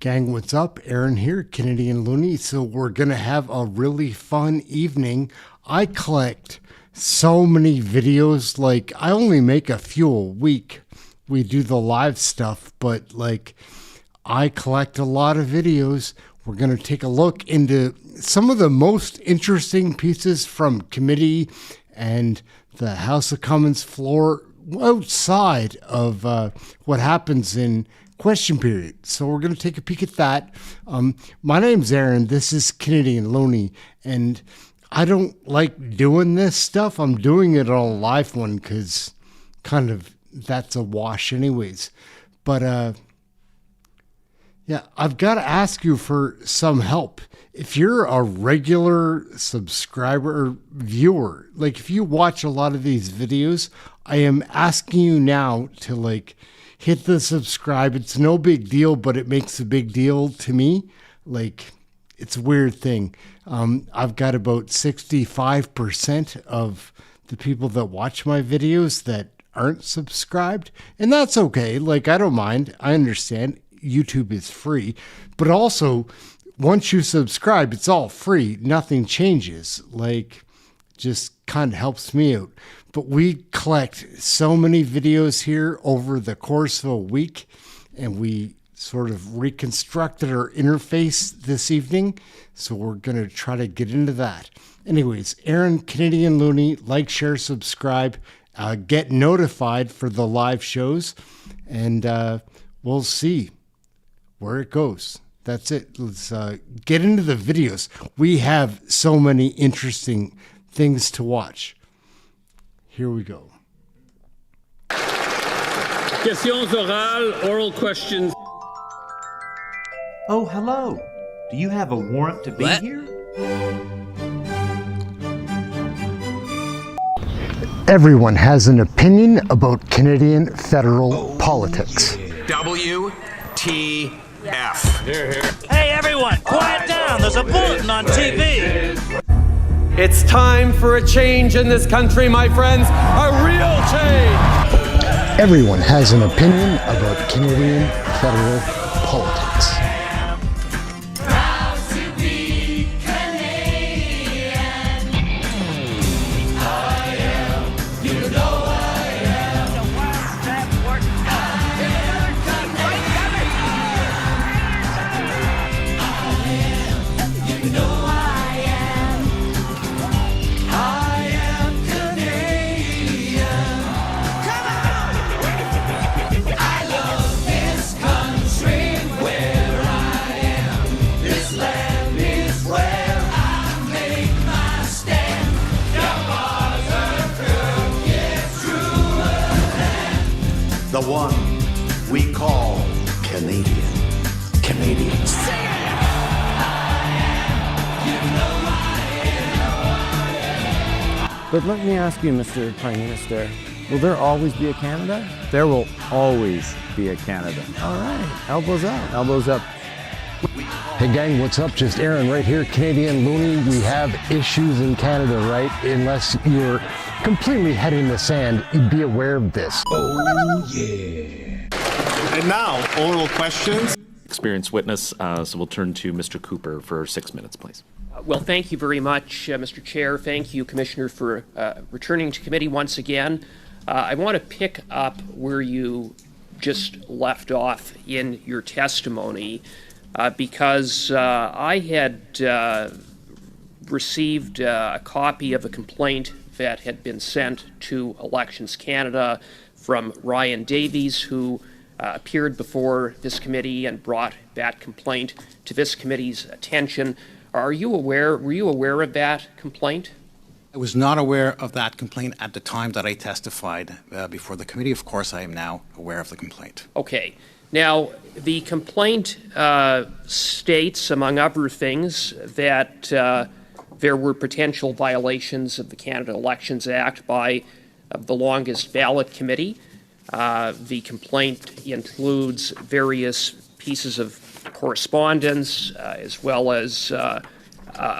Gang, what's up? Aaron here, Canadian Looney. So we're going to have a really fun evening. I collect so many videos. Like, I only make a few a week. We do the live stuff, but like, I collect a lot of videos. We're going to take a look into some of the most interesting pieces from committee and the House of Commons floor outside of what happens in question period. So we're going to take a peek at that. My name's Aaron. This is Canadian Looney, and I don't like doing this stuff. I'm doing it on a live one because kind of that's a wash anyways. But yeah, I've got to ask you for some help. If you're a regular subscriber or viewer, like if you watch a lot of these videos, I am asking you now to like hit the subscribe. It's no big deal, but it makes a big deal to me. Like, it's a weird thing. I've got about 65% of the people that watch my videos that aren't subscribed, and that's okay. Like, I don't mind. I understand YouTube is free, but also once you subscribe, it's all free. Nothing changes. Like, just kind of helps me out. But we collect so many videos here over the course of a week, and we sort of reconstructed our interface this evening. So we're going to try to get into that. Anyways, Aaron, Canadian Looney, like, share, subscribe, get notified for the live shows, and we'll see where it goes. That's it. Let's get into the videos. We have so many interesting things to watch. Here we go. Questions orales, oral questions. Oh, hello. Do you have a warrant to be here? Everyone has an opinion about Canadian federal politics. WTF. Here, here. Hey everyone, quiet down. There's a bulletin on TV. It's time for a change in this country, my friends. A real change. Everyone has an opinion about Canadian federal politics. Proud to be Canadian. I am, you know I am. The worst that works. You know I am. I am Canadian. Come on! I love this country where I am. This land is where I make my stand. The bars are crooked, yes, truer than The one we call Canadian. Canadians. But let me ask you, Mr. Prime Minister, will there always be a Canada? There will always be a Canada. All right, elbows up. Elbows up. Hey gang, what's up? Just Aaron right here, Canadian Looney. We have issues in Canada, right? Unless you're completely head in the sand, be aware of this. Oh, yeah. And now, oral questions. Experienced witness, so we'll turn to Mr. Cooper for 6 minutes, please. Well, thank you very much, Mr. Chair. Thank you, Commissioner, for returning to committee once again. I want to pick up where you just left off in your testimony because I had received a copy of a complaint that had been sent to Elections Canada from Ryan Davies, who appeared before this committee and brought that complaint to this committee's attention. Were you aware of that complaint? I was not aware of that complaint at the time that I testified before the committee. Of course, I am now aware of the complaint. Okay. Now, the complaint states, among other things, that there were potential violations of the Canada Elections Act by the longest ballot committee. The complaint includes various pieces of correspondence, as well as a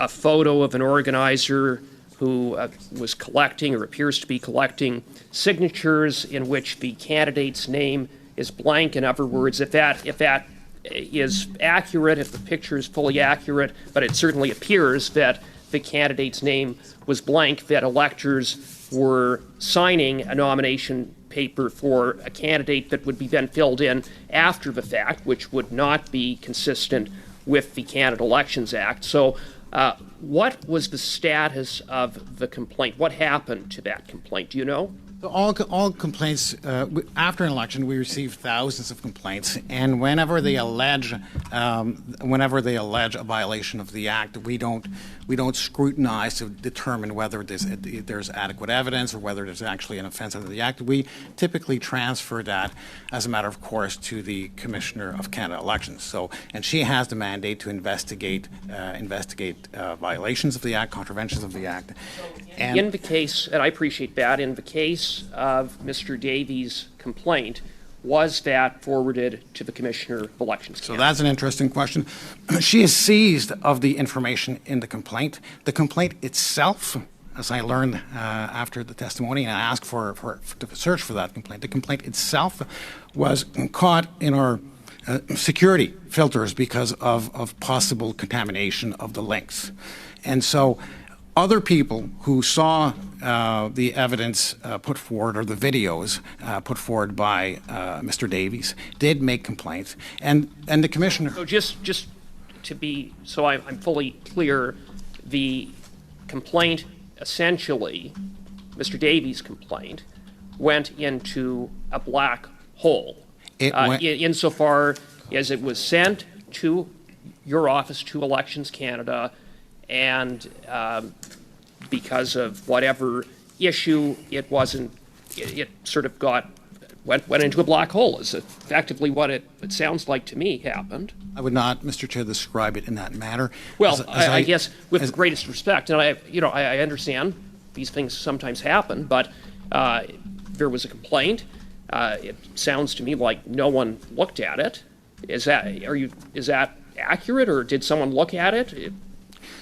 photo of an organizer who was collecting, or appears to be collecting, signatures in which the candidate's name is blank. In other words, if that is accurate, if the picture is fully accurate, but it certainly appears that the candidate's name was blank, that electors were signing a nomination paper for a candidate that would be then filled in after the fact, which would not be consistent with the Canada Elections Act. So what was the status of the complaint? What happened to that complaint? Do you know? All complaints, after an election, we receive thousands of complaints, and whenever they allege a violation of the act, we don't scrutinize to determine whether there's adequate evidence or whether there's actually an offense under the act. We typically transfer that, as a matter of course, to the Commissioner of Canada Elections. So, and she has the mandate to investigate violations of the act, contraventions of the act. And in the case, and I appreciate that, in the case of Mr. Davies' complaint, was that forwarded to the Commissioner of Elections Canada? So that's an interesting question. She is seized of the information in the complaint. The complaint itself, as I learned after the testimony, and I asked to search for that complaint, the complaint itself was caught in our security filters because of possible contamination of the links. And so other people who saw the evidence put forward, or the videos put forward by Mr. Davies, did make complaints, and the commissioner. So just to be, so I'm fully clear, the complaint essentially, Mr. Davies' complaint, went into a black hole. Insofar as it was sent to your office, to Elections Canada, and because of whatever issue, it sort of went into a black hole, is effectively what it sounds like to me happened. I would not, Mr. Chair, describe it in that manner. Well, I guess with the greatest respect, and I understand these things sometimes happen, but there was a complaint. It sounds to me like no one looked at it. Is that accurate, or did someone look at it?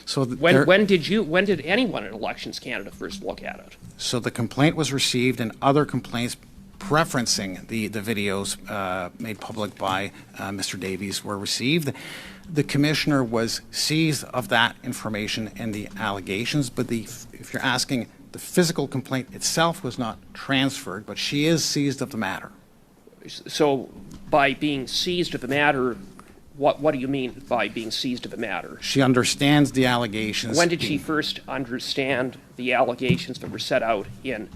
So when did anyone at Elections Canada first look at it? So the complaint was received, and other complaints preferencing the videos made public by Mr. Davies were received. The commissioner was seized of that information and the allegations, but if you're asking, the physical complaint itself was not transferred, but she is seized of the matter. So by being seized of the matter, what do you mean by being seized of the matter? She understands the allegations. When did she first understand the allegations that were set out in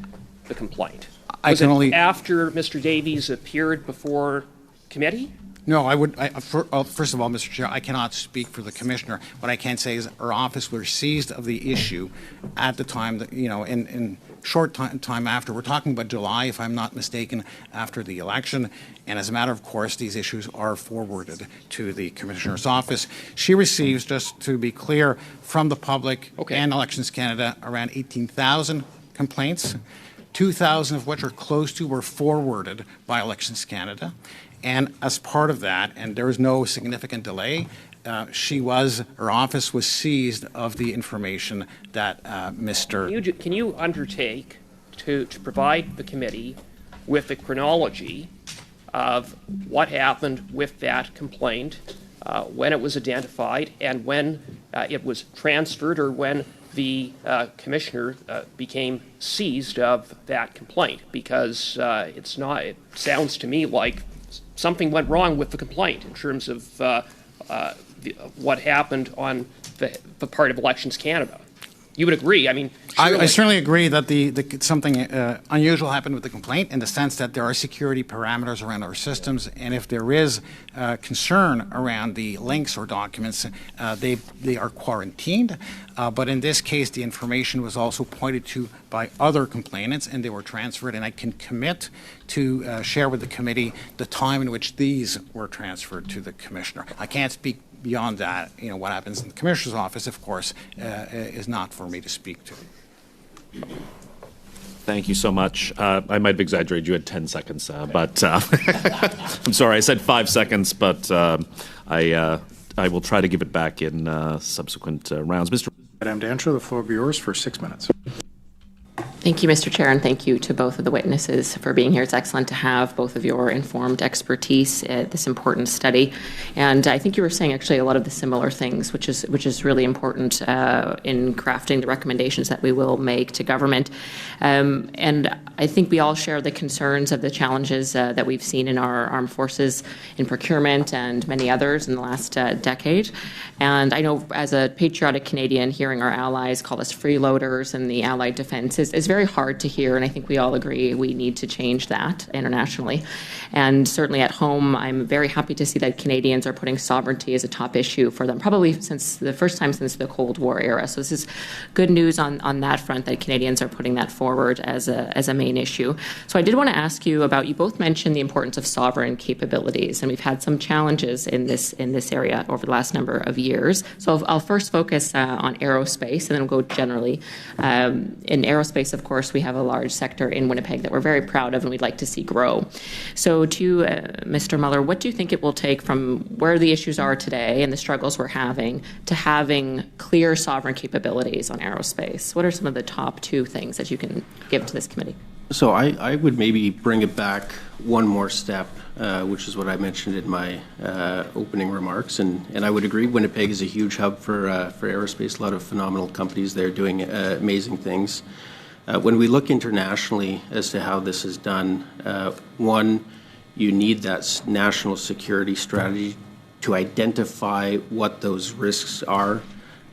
the complaint? Was it after Mr. Davies appeared before committee? No, first of all, Mr. Chair, I cannot speak for the commissioner. What I can say is our office was seized of the issue at the time that, in short time after. We're talking about July, if I'm not mistaken, after the election. And as a matter of course, these issues are forwarded to the commissioner's office. She receives, just to be clear, from the public and Elections Canada, around 18,000 complaints, 2,000 of which are close to were forwarded by Elections Canada. And as part of that, and there was no significant delay, her office was seized of the information that Mr. Can you undertake to provide the committee with the chronology of what happened with that complaint, when it was identified, and when it was transferred, or when the commissioner became seized of that complaint? Because it sounds to me like something went wrong with the complaint in terms of what happened on the part of Elections Canada. You would agree? I mean, I certainly agree that something unusual happened with the complaint, in the sense that there are security parameters around our systems, and if there is concern around the links or documents, they are quarantined. But in this case, the information was also pointed to by other complainants, and they were transferred. And I can commit to share with the committee the time in which these were transferred to the commissioner. I can't speak beyond that. What happens in the commissioner's office, of course, is not for me to speak to. Thank you so much. I might have exaggerated. You had 10 seconds, but I'm sorry. I said 5 seconds, but I will try to give it back in subsequent rounds. Mr. Madame Dantra, the floor will be yours for 6 minutes. Thank you, Mr. Chair, and thank you to both of the witnesses for being here. It's excellent to have both of your informed expertise at this important study. And I think you were saying actually a lot of the similar things, which is really important in crafting the recommendations that we will make to government. And I think we all share the concerns of the challenges that we've seen in our armed forces in procurement and many others in the last decade. And I know as a patriotic Canadian, hearing our allies call us freeloaders and the allied defense is very hard to hear, and I think we all agree we need to change that internationally. And certainly at home, I'm very happy to see that Canadians are putting sovereignty as a top issue for them, probably since the first time since the Cold War era. So this is good news on that front, that Canadians are putting that forward as a main issue. So I did want to ask you about, you both mentioned the importance of sovereign capabilities, and we've had some challenges in this area over the last number of years. So I'll first focus on aerospace, and then we'll go generally. In aerospace, of course, we have a large sector in Winnipeg that we're very proud of and we'd like to see grow. So to Mr. Muller, what do you think it will take from where the issues are today and the struggles we're having to having clear sovereign capabilities on aerospace? What are some of the top two things that you can give to this committee? So I would maybe bring it back one more step, which is what I mentioned in my opening remarks. And I would agree, Winnipeg is a huge hub for aerospace, a lot of phenomenal companies there doing amazing things. When we look internationally as to how this is done, one, you need that national security strategy to identify what those risks are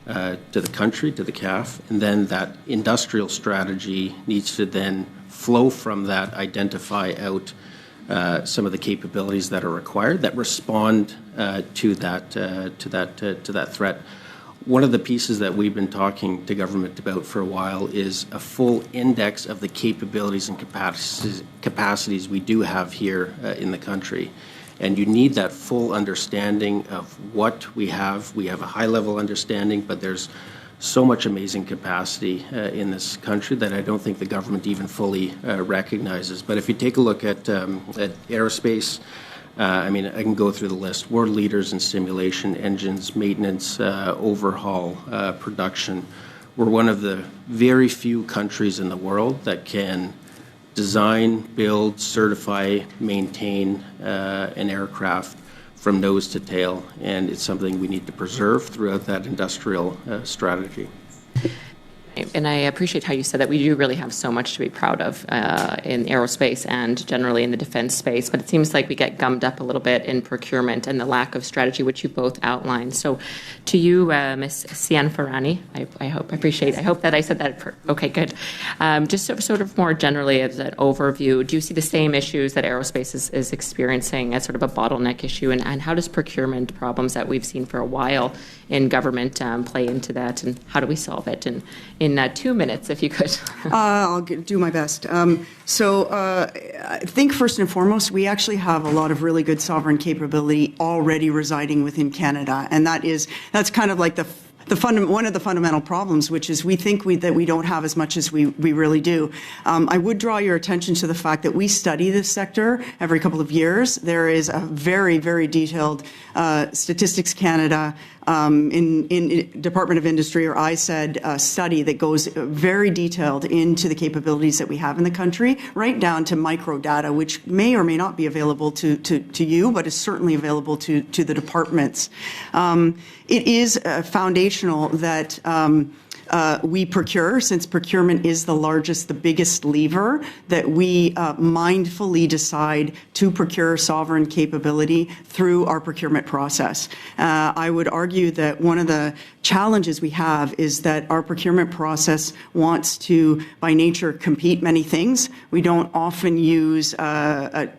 to the country, to the CAF, and then that industrial strategy needs to then flow from that, identify out some of the capabilities that are required that respond to that threat. One of the pieces that we've been talking to government about for a while is a full index of the capabilities and capacities we do have here in the country. And you need that full understanding of what we have. We have a high-level understanding, but there's so much amazing capacity in this country that I don't think the government even fully recognizes. But if you take a look at aerospace, I mean, I can go through the list. We're leaders in simulation, engines, maintenance, overhaul, production. We're one of the very few countries in the world that can design, build, certify, maintain an aircraft from nose to tail, and it's something we need to preserve throughout that industrial strategy. And I appreciate how you said that we do really have so much to be proud of in aerospace and generally in the defense space, but it seems like we get gummed up a little bit in procurement and the lack of strategy, which you both outlined. So to you, Ms. Cianfarani, I hope that I said that. Okay, good. Just sort of more generally as an overview, do you see the same issues that aerospace is experiencing as sort of a bottleneck issue, and how does procurement problems that we've seen for a while in government play into that, and how do we solve it? And in 2 minutes, if you could. I'll do my best. I think first and foremost, we actually have a lot of really good sovereign capability already residing within Canada, and that's kind of like one of the fundamental problems, which is we think that we don't have as much as we really do. I would draw your attention to the fact that we study this sector every couple of years. There is a very, very detailed Statistics Canada in Department of Industry or ISED study that goes very detailed into the capabilities that we have in the country, right down to micro data, which may or may not be available to you, but is certainly available to the departments. It is foundational that we procure, since procurement is the biggest lever, that we mindfully decide to procure sovereign capability through our procurement process. I would argue that one of the challenges we have is that our procurement process wants to, by nature, compete many things. We don't often use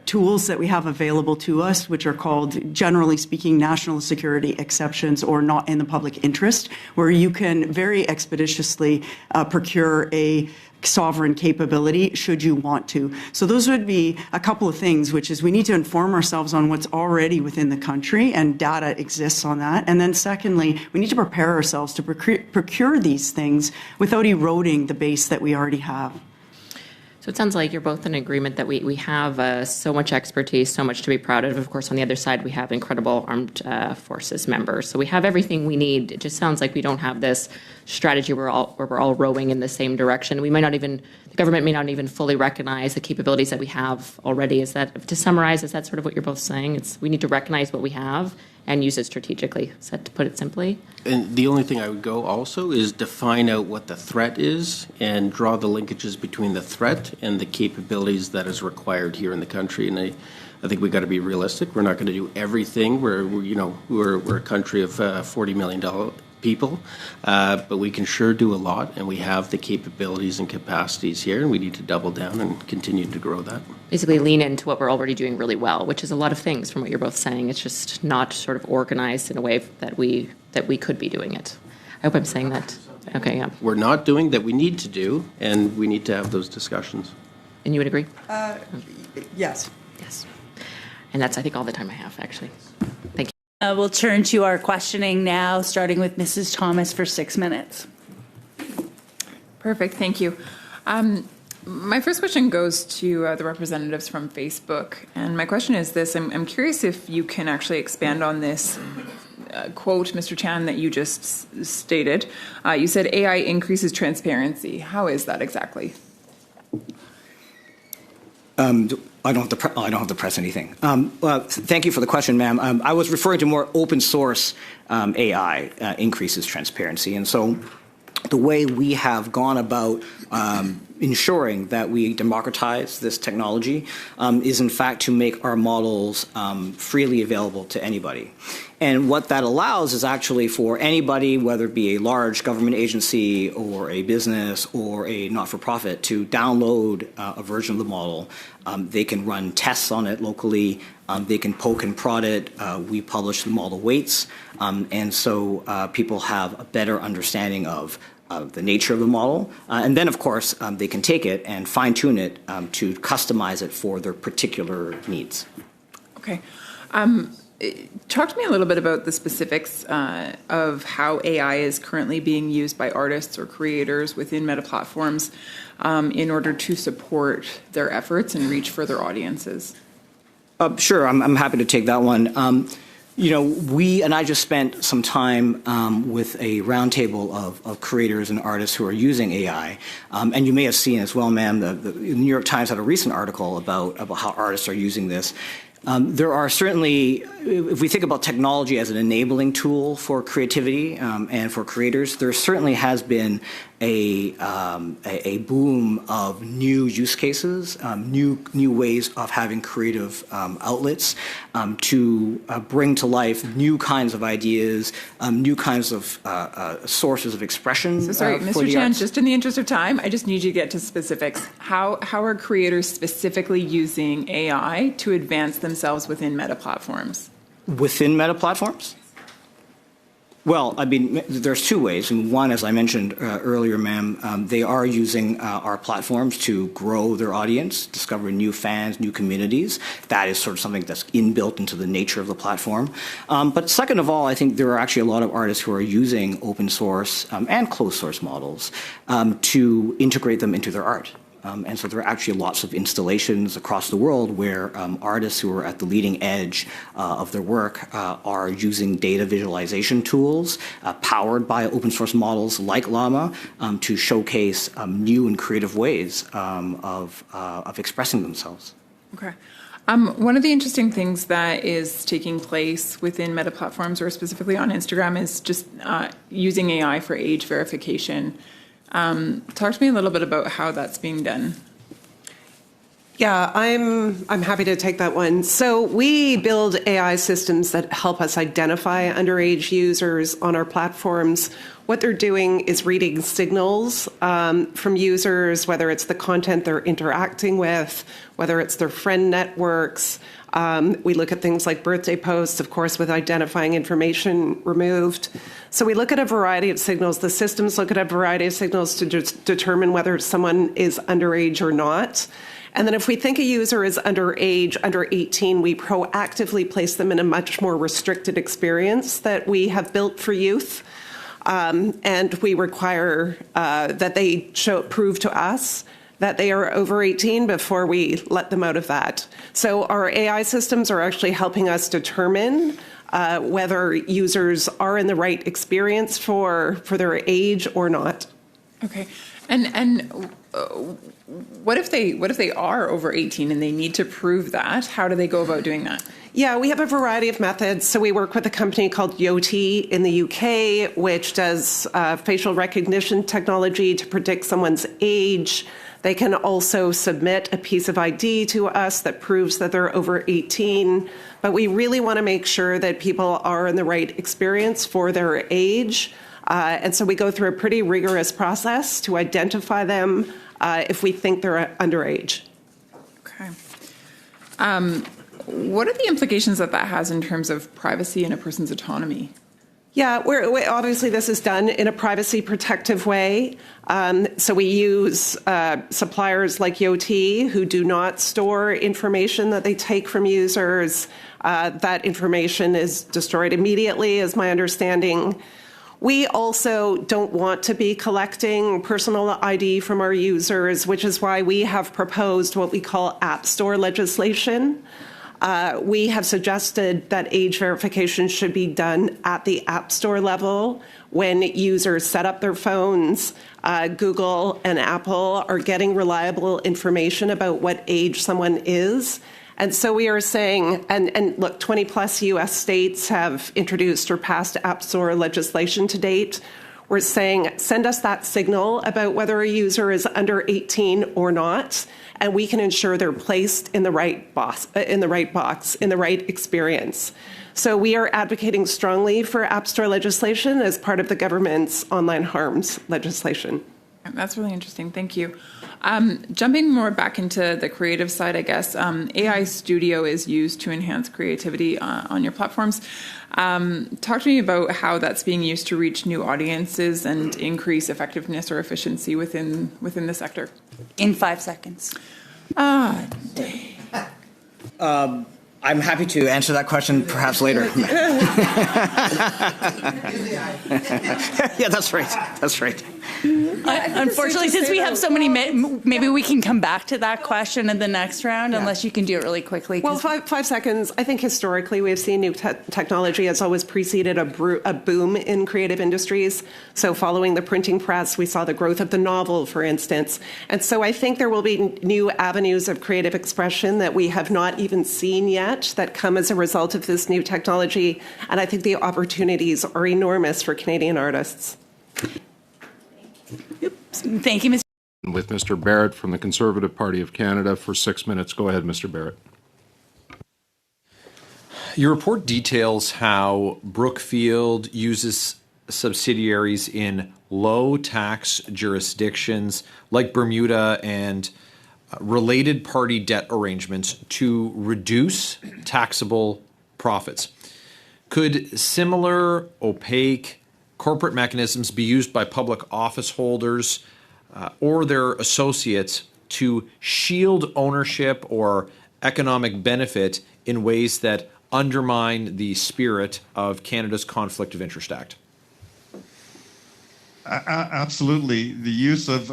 tools that we have available to us, which are called, generally speaking, national security exceptions or not in the public interest, where you can very expeditiously procure a sovereign capability should you want to. So those would be a couple of things, which is we need to inform ourselves on what's already within the country, and data exists on that. And then secondly, we need to prepare ourselves to procure these things without eroding the base that we already have. So it sounds like you're both in agreement that we have so much expertise, so much to be proud of. Of course, on the other side, we have incredible armed forces members. So we have everything we need. It just sounds like we don't have this strategy where we're all rowing in the same direction. We might not even the government may not even fully recognize the capabilities that we have already. Is that, to summarize, is that sort of what you're both saying? We need to recognize what we have and use it strategically. Is that to put it simply? And the only thing I would go also is define out what the threat is and draw the linkages between the threat and the capabilities that is required here in the country. And I think we got to be realistic. We're not going to do everything. We're a country of 40 million people, but we can sure do a lot, and we have the capabilities and capacities here, and we need to double down and continue to grow that. Basically lean into what we're already doing really well, which is a lot of things from what you're both saying. It's just not sort of organized in a way that we could be doing it. I hope I'm saying that. Okay, yeah. We're not doing that we need to do, and we need to have those discussions. And you would agree? Yes. Yes. And that's, I think, all the time I have, actually. Thank you. We'll turn to our questioning now, starting with Mrs. Thomas for 6 minutes. Perfect. Thank you. My first question goes to the representatives from Facebook. And my question is this. I'm curious if you can actually expand on this quote, Mr. Chan, that you just stated. You said AI increases transparency. How is that exactly? I don't have to press anything. Thank you for the question, ma'am. I was referring to more open source AI increases transparency. And so the way we have gone about ensuring that we democratize this technology is, in fact, to make our models freely available to anybody. And what that allows is actually for anybody, whether it be a large government agency or a business or a not-for-profit, to download a version of the model. They can run tests on it locally. They can poke and prod it. We publish the model weights. And so people have a better understanding of the nature of the model. And then, of course, they can take it and fine-tune it to customize it for their particular needs. Okay. Talk to me a little bit about the specifics of how AI is currently being used by artists or creators within Meta platforms in order to support their efforts and reach further audiences. Sure, I'm happy to take that one. I just spent some time with a roundtable of creators and artists who are using AI. And you may have seen as well, ma'am, the New York Times had a recent article about how artists are using this. There are certainly, if we think about technology as an enabling tool for creativity and for creators, there certainly has been a boom of new use cases, new ways of having creative outlets to bring to life new kinds of ideas, new kinds of sources of expression. So sorry, Mr. Chan, just in the interest of time, I just need you to get to specifics. How are creators specifically using AI to advance themselves within Meta platforms? Within Meta platforms? Well, I mean, there's two ways. And one, as I mentioned earlier, ma'am, they are using our platforms to grow their audience, discover new fans, new communities. That is sort of something that's inbuilt into the nature of the platform. But second of all, I think there are actually a lot of artists who are using open source and closed source models to integrate them into their art. And so there are actually lots of installations across the world where artists who are at the leading edge of their work are using data visualization tools powered by open source models like Llama to showcase new and creative ways of expressing themselves. Okay. One of the interesting things that is taking place within Meta platforms, or specifically on Instagram, is just using AI for age verification. Talk to me a little bit about how that's being done. Yeah, I'm happy to take that one. So we build AI systems that help us identify underage users on our platforms. What they're doing is reading signals from users, whether it's the content they're interacting with, whether it's their friend networks. We look at things like birthday posts, of course, with identifying information removed. So we look at a variety of signals. The systems look at a variety of signals to determine whether someone is underage or not. And then if we think a user is underage, under 18, we proactively place them in a much more restricted experience that we have built for youth. And we require that they prove to us that they are over 18 before we let them out of that. So our AI systems are actually helping us determine whether users are in the right experience for their age or not. Okay. And what if they are over 18 and they need to prove that? How do they go about doing that? Yeah, we have a variety of methods. So we work with a company called Yoti in the UK, which does facial recognition technology to predict someone's age. They can also submit a piece of ID to us that proves that they're over 18. But we really want to make sure that people are in the right experience for their age. And so we go through a pretty rigorous process to identify them if we think they're underage. Okay. What are the implications that has in terms of privacy and a person's autonomy? Yeah, obviously this is done in a privacy protective way. So we use suppliers like Yoti who do not store information that they take from users. That information is destroyed immediately, is my understanding. We also don't want to be collecting personal ID from our users, which is why we have proposed what we call App Store legislation. We have suggested that age verification should be done at the App Store level when users set up their phones. Google and Apple are getting reliable information about what age someone is. And so we are saying, and look, 20 plus US states have introduced or passed App Store legislation to date. We're saying, send us that signal about whether a user is under 18 or not, and we can ensure they're placed in the right box, in the right experience. So we are advocating strongly for App Store legislation as part of the government's online harms legislation. That's really interesting. Thank you. Jumping more back into the creative side, I guess, AI Studio is used to enhance creativity on your platforms. Talk to me about how that's being used to reach new audiences and increase effectiveness or efficiency within the sector. In 5 seconds. I'm happy to answer that question perhaps later. Yeah, that's right. That's right. Unfortunately, since we have so many, maybe we can come back to that question in the next round, unless you can do it really quickly. Well, 5 seconds. I think historically we've seen new technology has always preceded a boom in creative industries. So following the printing press, we saw the growth of the novel, for instance. And so I think there will be new avenues of creative expression that we have not even seen yet that come as a result of this new technology. And I think the opportunities are enormous for Canadian artists. Thank you, Mr. With Mr. Barrett from the Conservative Party of Canada for 6 minutes. Go ahead, Mr. Barrett. Your report details how Brookfield uses subsidiaries in low tax jurisdictions like Bermuda and related party debt arrangements to reduce taxable profits. Could similar opaque corporate mechanisms be used by public office holders or their associates to shield ownership or economic benefit in ways that undermine the spirit of Canada's Conflict of Interest Act? Absolutely. The use of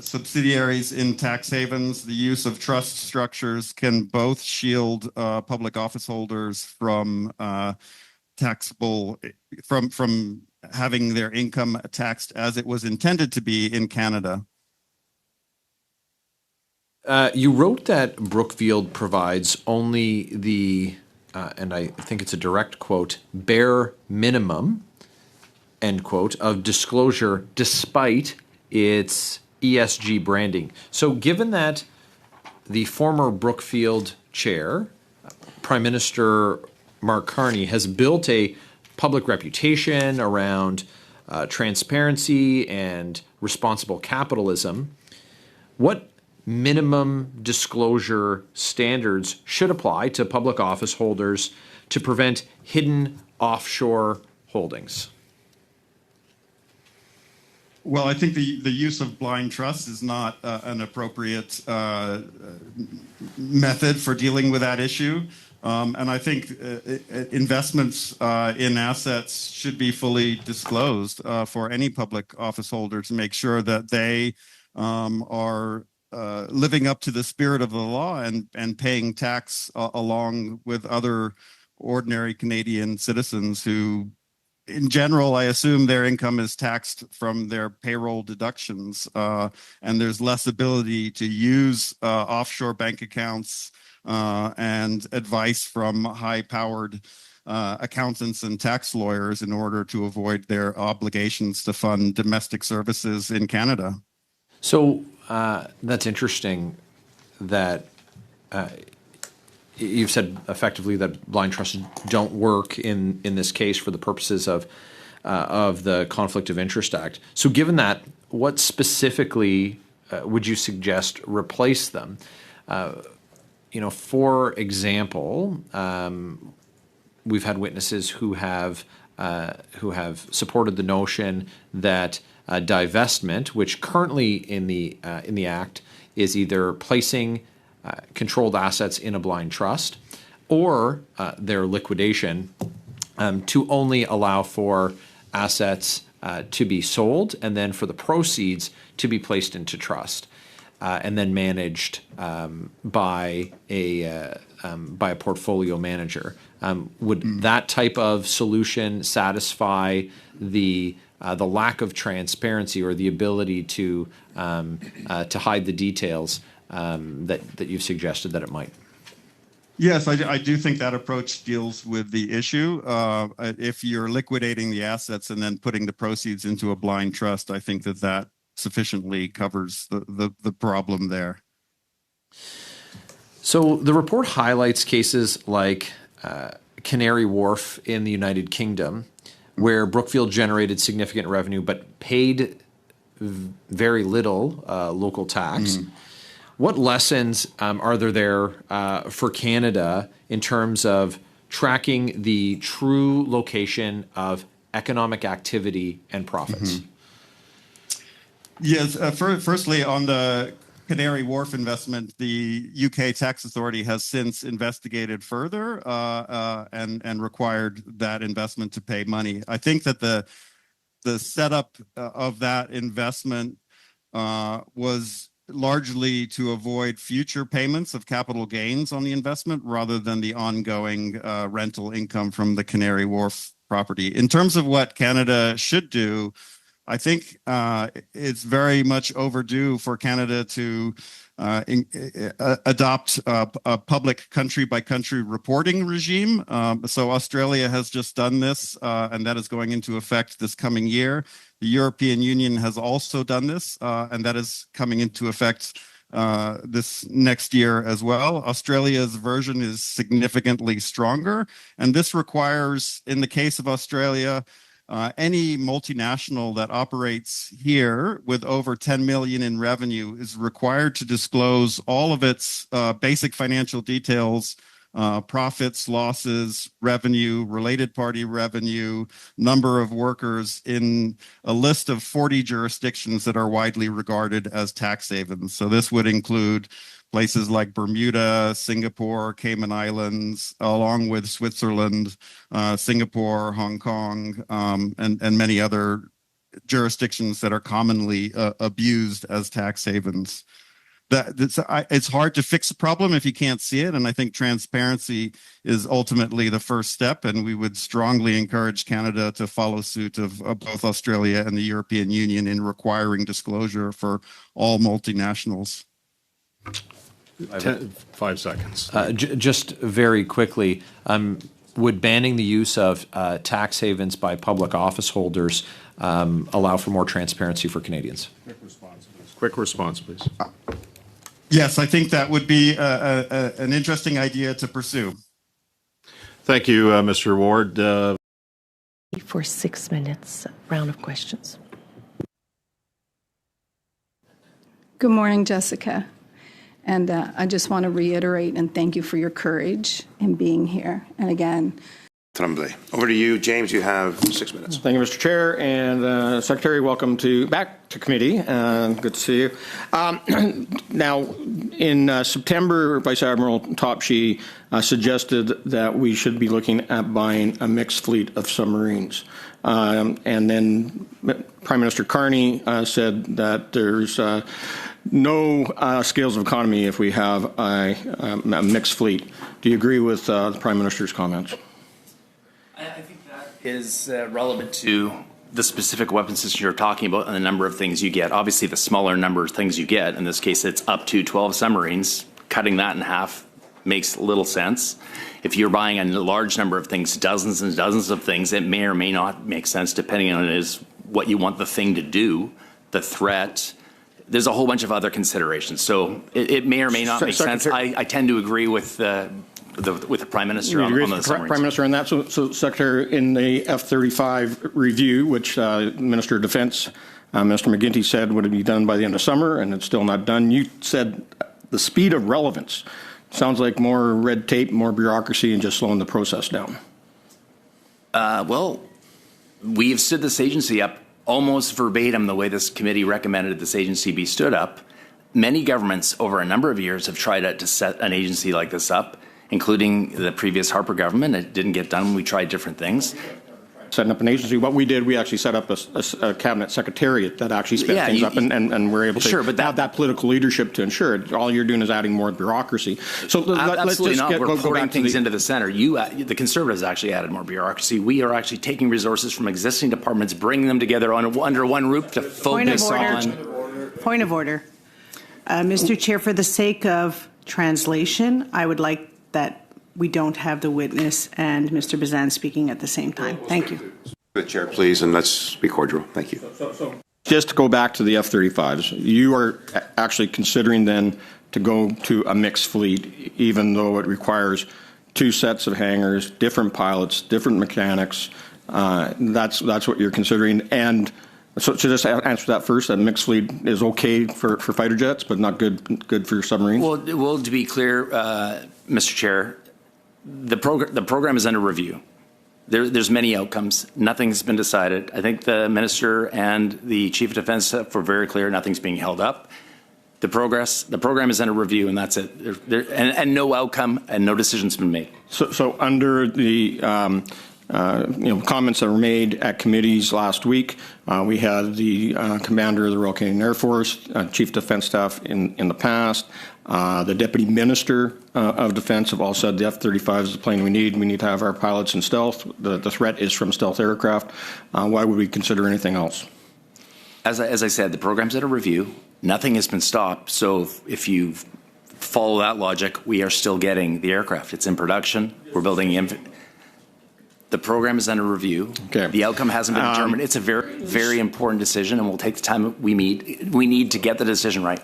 subsidiaries in tax havens, the use of trust structures can both shield public office holders from taxable, from having their income taxed as it was intended to be in Canada. You wrote that Brookfield provides only the, and I think it's a direct quote, bare minimum, end quote, of disclosure despite its ESG branding. So given that the former Brookfield chair, Prime Minister Mark Carney, has built a public reputation around transparency and responsible capitalism, what minimum disclosure standards should apply to public office holders to prevent hidden offshore holdings? Well, I think the use of blind trust is not an appropriate method for dealing with that issue. And I think investments in assets should be fully disclosed for any public office holder to make sure that they are living up to the spirit of the law and paying tax along with other ordinary Canadian citizens who in general, I assume their income is taxed from their payroll deductions, and there's less ability to use offshore bank accounts and advice from high-powered accountants and tax lawyers in order to avoid their obligations to fund domestic services in Canada. So that's interesting that you've said effectively that blind trusts don't work in this case for the purposes of the Conflict of Interest Act. So given that, what specifically would you suggest replace them? For example, we've had witnesses who have supported the notion that divestment, which currently in the Act is either placing controlled assets in a blind trust or their liquidation, to only allow for assets to be sold and then for the proceeds to be placed into trust and then managed by a portfolio manager. Would that type of solution satisfy the lack of transparency or the ability to hide the details that you've suggested that it might? Yes, I do think that approach deals with the issue. If you're liquidating the assets and then putting the proceeds into a blind trust, I think that sufficiently covers the problem there. So the report highlights cases like Canary Wharf in the United Kingdom, where Brookfield generated significant revenue but paid very little local tax. What lessons are there for Canada in terms of tracking the true location of economic activity and profits? Yes, firstly, on the Canary Wharf investment, the UK tax authority has since investigated further and required that investment to pay money. I think that the setup of that investment was largely to avoid future payments of capital gains on the investment rather than the ongoing rental income from the Canary Wharf property. In terms of what Canada should do, I think it's very much overdue for Canada to adopt a public country-by-country reporting regime. So Australia has just done this, and that is going into effect this coming year. The European Union has also done this, and that is coming into effect this next year as well. Australia's version is significantly stronger, and this requires, in the case of Australia, any multinational that operates here with over 10 million in revenue is required to disclose all of its basic financial details, profits, losses, revenue, related party revenue, number of workers in a list of 40 jurisdictions that are widely regarded as tax havens. So this would include places like Bermuda, Singapore, Cayman Islands, along with Switzerland, Singapore, Hong Kong, and many other jurisdictions that are commonly abused as tax havens. It's hard to fix a problem if you can't see it, and I think transparency is ultimately the first step, and we would strongly encourage Canada to follow suit of both Australia and the European Union in requiring disclosure for all multinationals. 5 seconds. Just very quickly, would banning the use of tax havens by public office holders allow for more transparency for Canadians? Quick response, please. Yes, I think that would be an interesting idea to pursue. Thank you, Mr. Ward. For 6 minutes, round of questions. Good morning, Jessica. And I just want to reiterate and thank you for your courage in being here. And again, Tremblay. Over to you, James. You have 6 minutes. Thank you, Mr. Chair. And Secretary, welcome back to committee. Good to see you. Now, in September, Vice Admiral Topshee suggested that we should be looking at buying a mixed fleet of submarines. And then Prime Minister Carney said that there's no scales of economy if we have a mixed fleet. Do you agree with the Prime Minister's comments? I think that is relevant to the specific weapon system you're talking about and the number of things you get. Obviously, the smaller number of things you get, in this case, it's up to 12 submarines. Cutting that in half makes little sense. If you're buying a large number of things, dozens and dozens of things, it may or may not make sense depending on what you want the thing to do, the threat. There's a whole bunch of other considerations. So it may or may not make sense. I tend to agree with the Prime Minister on those submarines. Prime Minister on that. So Secretary, in the F-35 review, which Minister of Defense, Minister McGuinty said would be done by the end of summer, and it's still not done, you said the speed of relevance sounds like more red tape, more bureaucracy, and just slowing the process down. Well, we've stood this agency up almost verbatim the way this committee recommended this agency be stood up. Many governments over a number of years have tried to set an agency like this up, including the previous Harper government. It didn't get done. We tried different things. Setting up an agency. What we did, we actually set up a cabinet secretariat that actually sped things up, and we're able to have that political leadership to ensure it. All you're doing is adding more bureaucry. So let's just we're putting things into the center. The Conservatives actually added more bureaucracy. We are actually taking resources from existing departments, bringing them together under one roof to focus on. Point of order. Mr. Chair, for the sake of translation, I would like that we don't have the witness and Mr. Bazan speaking at the same time. Thank you. The chair, please, and let's be cordial. Thank you. Just to go back to the F-35s, you are actually considering then to go to a mixed fleet, even though it requires 2 sets of hangars, different pilots, different mechanics. That's what you're considering. And so to just answer that first, that mixed fleet is okay for fighter jets, but not good for submarines? Well, to be clear, Mr. Chair, the program is under review. There's many outcomes. Nothing's been decided. I think the minister and the chief of defense were very clear. Nothing's being held up. The program is under review, and that's it. And no outcome and no decision's been made. So under the comments that were made at committees last week, we had the commander of the Royal Canadian Air Force, chief defense staff in the past. The Deputy Minister of Defense have all said the F-35 is the plane we need. We need to have our pilots in stealth. The threat is from stealth aircraft. Why would we consider anything else? As I said, the program's under review. Nothing has been stopped. So if you follow that logic, we are still getting the aircraft. It's in production. We're building the program is under review. Okay. The outcome hasn't been determined. It's a very, very important decision, and we'll take the time we need to get the decision right.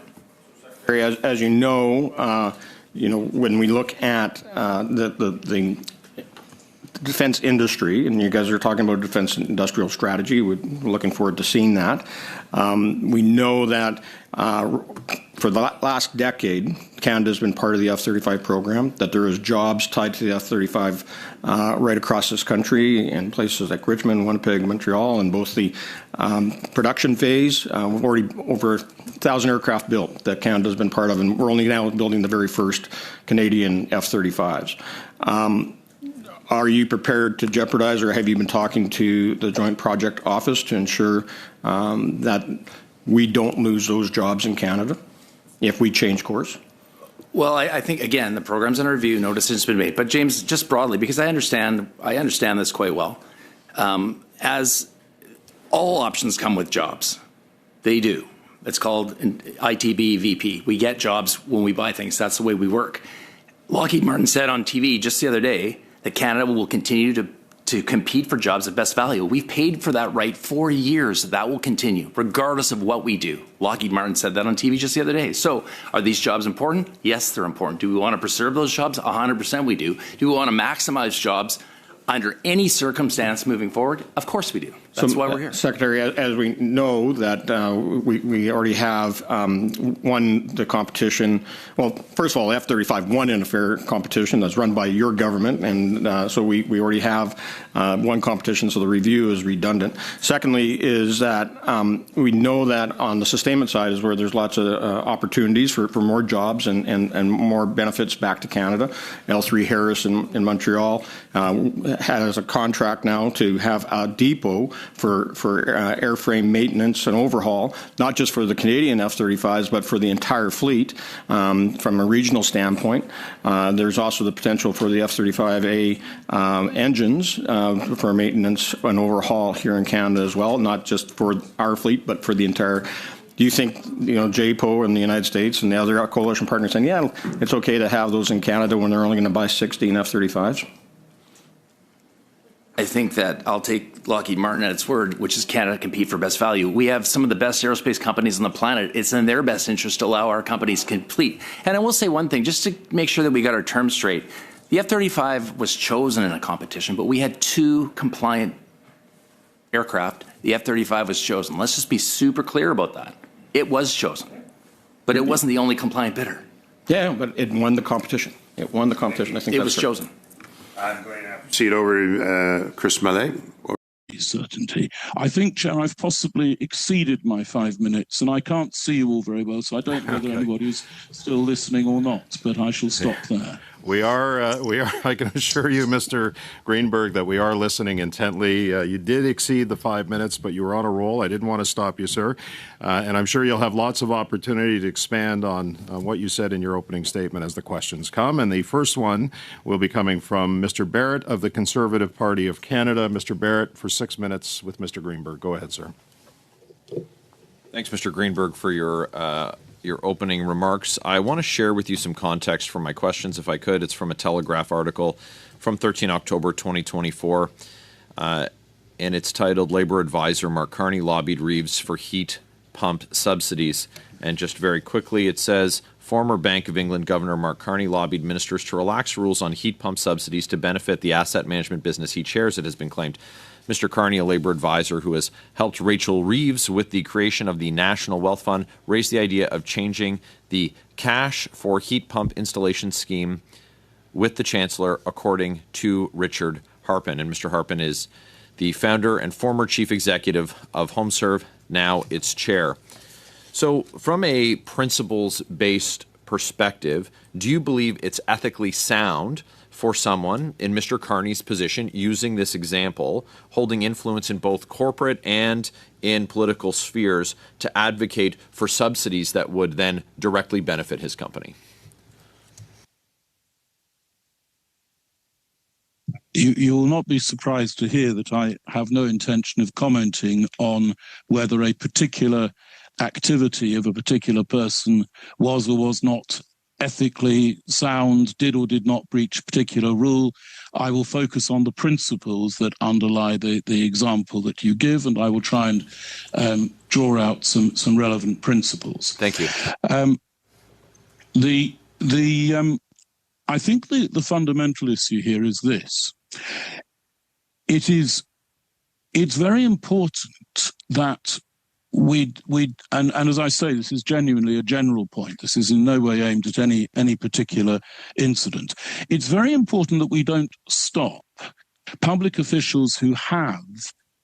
As you know, when we look at the defense industry, and you guys are talking about defense industrial strategy, we're looking forward to seeing that. We know that for the last decade, Canada has been part of the F-35 program, that there is jobs tied to the F-35 right across this country in places like Richmond, Winnipeg, Montreal, and both the production phase. We've already over 1,000 aircraft built that Canada has been part of, and we're only now building the very first Canadian F-35s. Are you prepared to jeopardize, or have you been talking to the Joint Project Office to ensure that we don't lose those jobs in Canada if we change course? Well, I think, again, the program's under review, no decision's been made. But, James, just broadly, because I understand this quite well, as all options come with jobs. They do. It's called ITB VP. We get jobs when we buy things. That's the way we work. Lockheed Martin said on TV just the other day that Canada will continue to compete for jobs at best value. We've paid for that right for years. That will continue, regardless of what we do. Lockheed Martin said that on TV just the other day. So are these jobs important? Yes, they're important. Do we want to preserve those jobs? 100% we do. Do we want to maximize jobs under any circumstance moving forward? Of course we do. That's why we're here. Secretary, as we know that we already have won the competition. Well, first of all, F-35 won in a fair competition that's run by your government, and so we already have one competition, so the review is redundant. Secondly is that we know that on the sustainment side is where there's lots of opportunities for more jobs and more benefits back to Canada. L3 Harris in Montreal has a contract now to have a depot for airframe maintenance and overhaul, not just for the Canadian F-35s, but for the entire fleet from a regional standpoint. There's also the potential for the F-35A engines for maintenance and overhaul here in Canada as well, not just for our fleet, but for the entire. Do you think, JPO in the United States and the other coalition partners saying, yeah, it's okay to have those in Canada when they're only going to buy 16 F-35s? I think that I'll take Lockheed Martin at its word, which is Canada compete for best value. We have some of the best aerospace companies on the planet. It's in their best interest to allow our companies to compete. And I will say one thing, just to make sure that we got our terms straight. The F-35 was chosen in a competition, but we had 2 compliant aircraft. The F-35 was chosen. Let's just be super clear about that. It was chosen, but it wasn't the only compliant bidder. Yeah, but it won the competition. It won the competition. I think it was chosen. I'm going to proceed over Chris Mallet. Certainty. I think, Chair, I've possibly exceeded my 5 minutes, and I can't see you all very well, so I don't know whether anybody's still listening or not, but I shall stop there. We are, I can assure you, Mr. Greenberg, that we are listening intently. You did exceed the 5 minutes, but you were on a roll. I didn't want to stop you, sir. And I'm sure you'll have lots of opportunity to expand on what you said in your opening statement as the questions come. And the first one will be coming from Mr. Barrett of the Conservative Party of Canada. Mr. Barrett, for 6 minutes with Mr. Greenberg. Go ahead, sir. Thanks, Mr. Greenberg, for your opening remarks. I want to share with you some context for my questions, if I could. It's from a Telegraph article from 13 October 2024, and it's titled, Labour Advisor Mark Carney Lobbied Reeves for Heat Pump Subsidies. And just very quickly, it says, former Bank of England Governor Mark Carney lobbied ministers to relax rules on heat pump subsidies to benefit the asset management business he chairs, it has been claimed. Mr. Carney, a Labour advisor who has helped Rachel Reeves with the creation of the National Wealth Fund, raised the idea of changing the cash for heat pump installation scheme with the Chancellor, according to Richard Harpen. And Mr. Harpen is the founder and former chief executive of HomeServe, now its chair. So from a principles-based perspective, do you believe it's ethically sound for someone in Mr. Carney's position, using this example, holding influence in both corporate and in political spheres, to advocate for subsidies that would then directly benefit his company? You will not be surprised to hear that I have no intention of commenting on whether a particular activity of a particular person was or was not ethically sound, did or did not breach a particular rule. I will focus on the principles that underlie the example that you give, and I will try and draw out some relevant principles. Thank you. I think the fundamental issue here is this. It's very important that and as I say, this is genuinely a general point. This is in no way aimed at any particular incident. It's very important that we don't stop public officials who have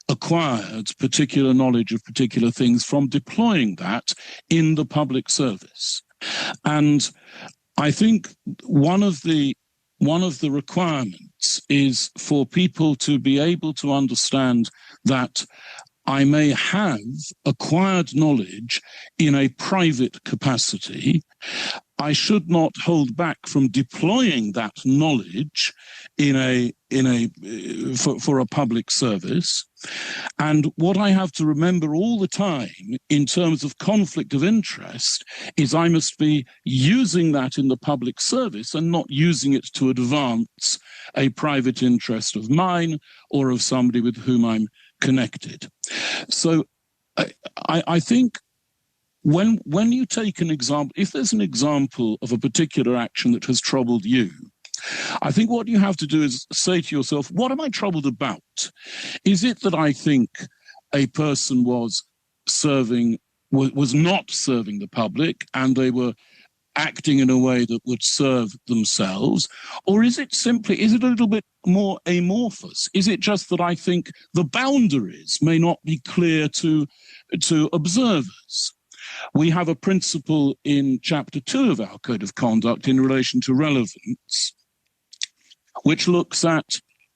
acquired particular knowledge of particular things from deploying that in the public service. And I think one of the requirements is for people to be able to understand that I may have acquired knowledge in a private capacity. I should not hold back from deploying that knowledge for a public service. And what I have to remember all the time in terms of conflict of interest is I must be using that in the public service and not using it to advance a private interest of mine or of somebody with whom I'm connected. So I think when you take an example, if there's an example of a particular action that has troubled you, I think what you have to do is say to yourself, what am I troubled about? Is it that I think a person was not serving the public and they were acting in a way that would serve themselves? Or is it a little bit more amorphous? Is it just that I think the boundaries may not be clear to observers? We have a principle in Chapter 2 of our Code of Conduct in relation to relevance, which looks at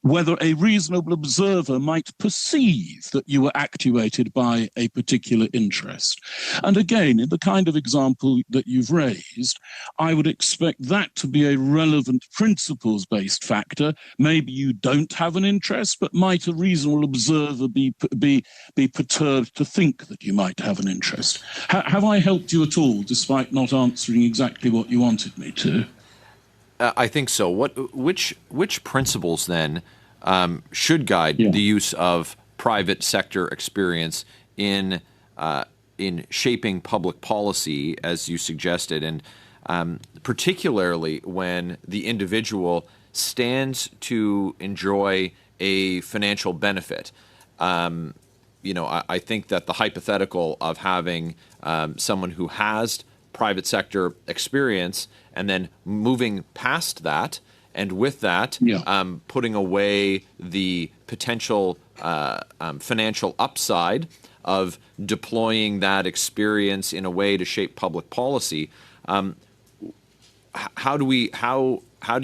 whether a reasonable observer might perceive that you were actuated by a particular interest. And again, in the kind of example that you've raised, I would expect that to be a relevant principles-based factor. Maybe you don't have an interest, but might a reasonable observer be perturbed to think that you might have an interest? Have I helped you at all, despite not answering exactly what you wanted me to? I think so. Which principles then should guide the use of private sector experience in shaping public policy, as you suggested, and particularly when the individual stands to enjoy a financial benefit? I think that the hypothetical of having someone who has private sector experience and then moving past that, and with that, putting away the potential financial upside of deploying that experience in a way to shape public policy. How do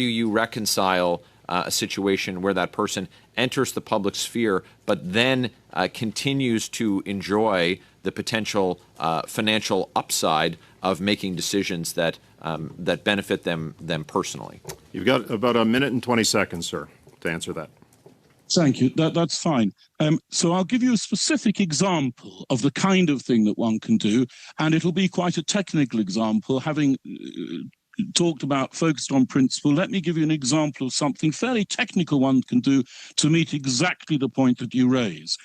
you reconcile a situation where that person enters the public sphere but then continues to enjoy the potential financial upside of making decisions that benefit them personally? You've got about a minute and 20 seconds, sir, to answer that. Thank you. That's fine. So I'll give you a specific example of the kind of thing that one can do, and it'll be quite a technical example. Having focused on principle, let me give you an example of something fairly technical one can do to meet exactly the point that you raise.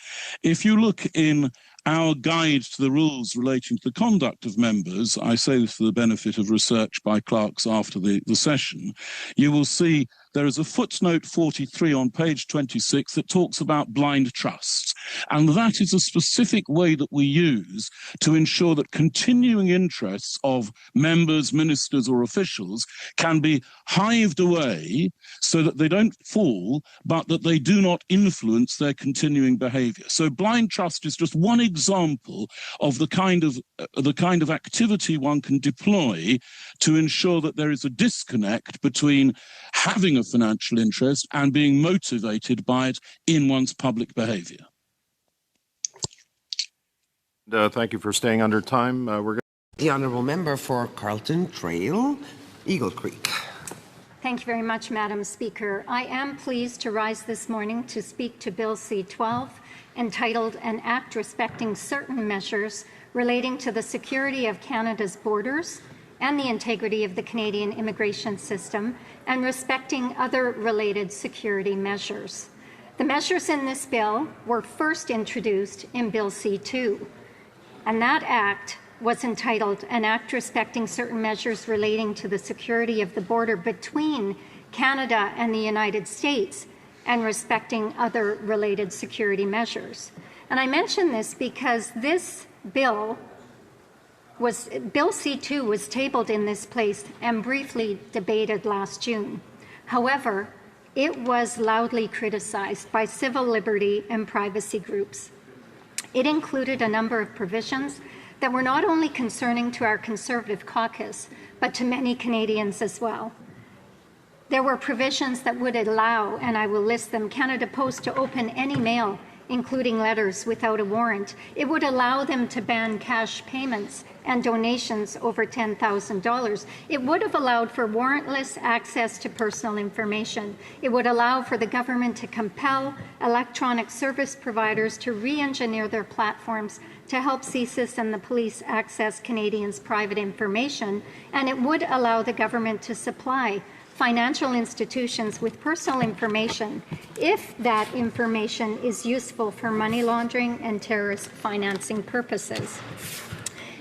If you look in our guide to the rules relating to the conduct of members, I say this for the benefit of research by clerks after the session, you will see there is a footnote 43 on page 26 that talks about blind trusts. And that is a specific way that we use to ensure that continuing interests of members, ministers, or officials can be hived away so that they don't fall, but that they do not influence their continuing behavior. So blind trust is just one example of the kind of activity one can deploy to ensure that there is a disconnect between having a financial interest and being motivated by it in one's public behavior. Thank you for staying under time. The honourable member for Carlton Trail, Eagle Creek. Thank you very much, Madam Speaker. I am pleased to rise this morning to speak to Bill C-12, entitled An Act Respecting Certain Measures Relating to the Security of Canada's Borders and the Integrity of the Canadian Immigration System, and respecting other related security measures. The measures in this bill were first introduced in Bill C-2, and that act was entitled An Act Respecting Certain Measures Relating to the Security of the Border Between Canada and the United States and Respecting Other Related Security Measures. And I mention this because this Bill C-2 was tabled in this place and briefly debated last June. However, it was loudly criticized by civil liberty and privacy groups. It included a number of provisions that were not only concerning to our Conservative caucus, but to many Canadians as well. There were provisions that would allow, and I will list them, Canada Post to open any mail, including letters, without a warrant. It would allow them to ban cash payments and donations over $10,000. It would have allowed for warrantless access to personal information. It would allow for the government to compel electronic service providers to re-engineer their platforms to help CSIS and the police access Canadians' private information, and it would allow the government to supply financial institutions with personal information if that information is useful for money laundering and terrorist financing purposes.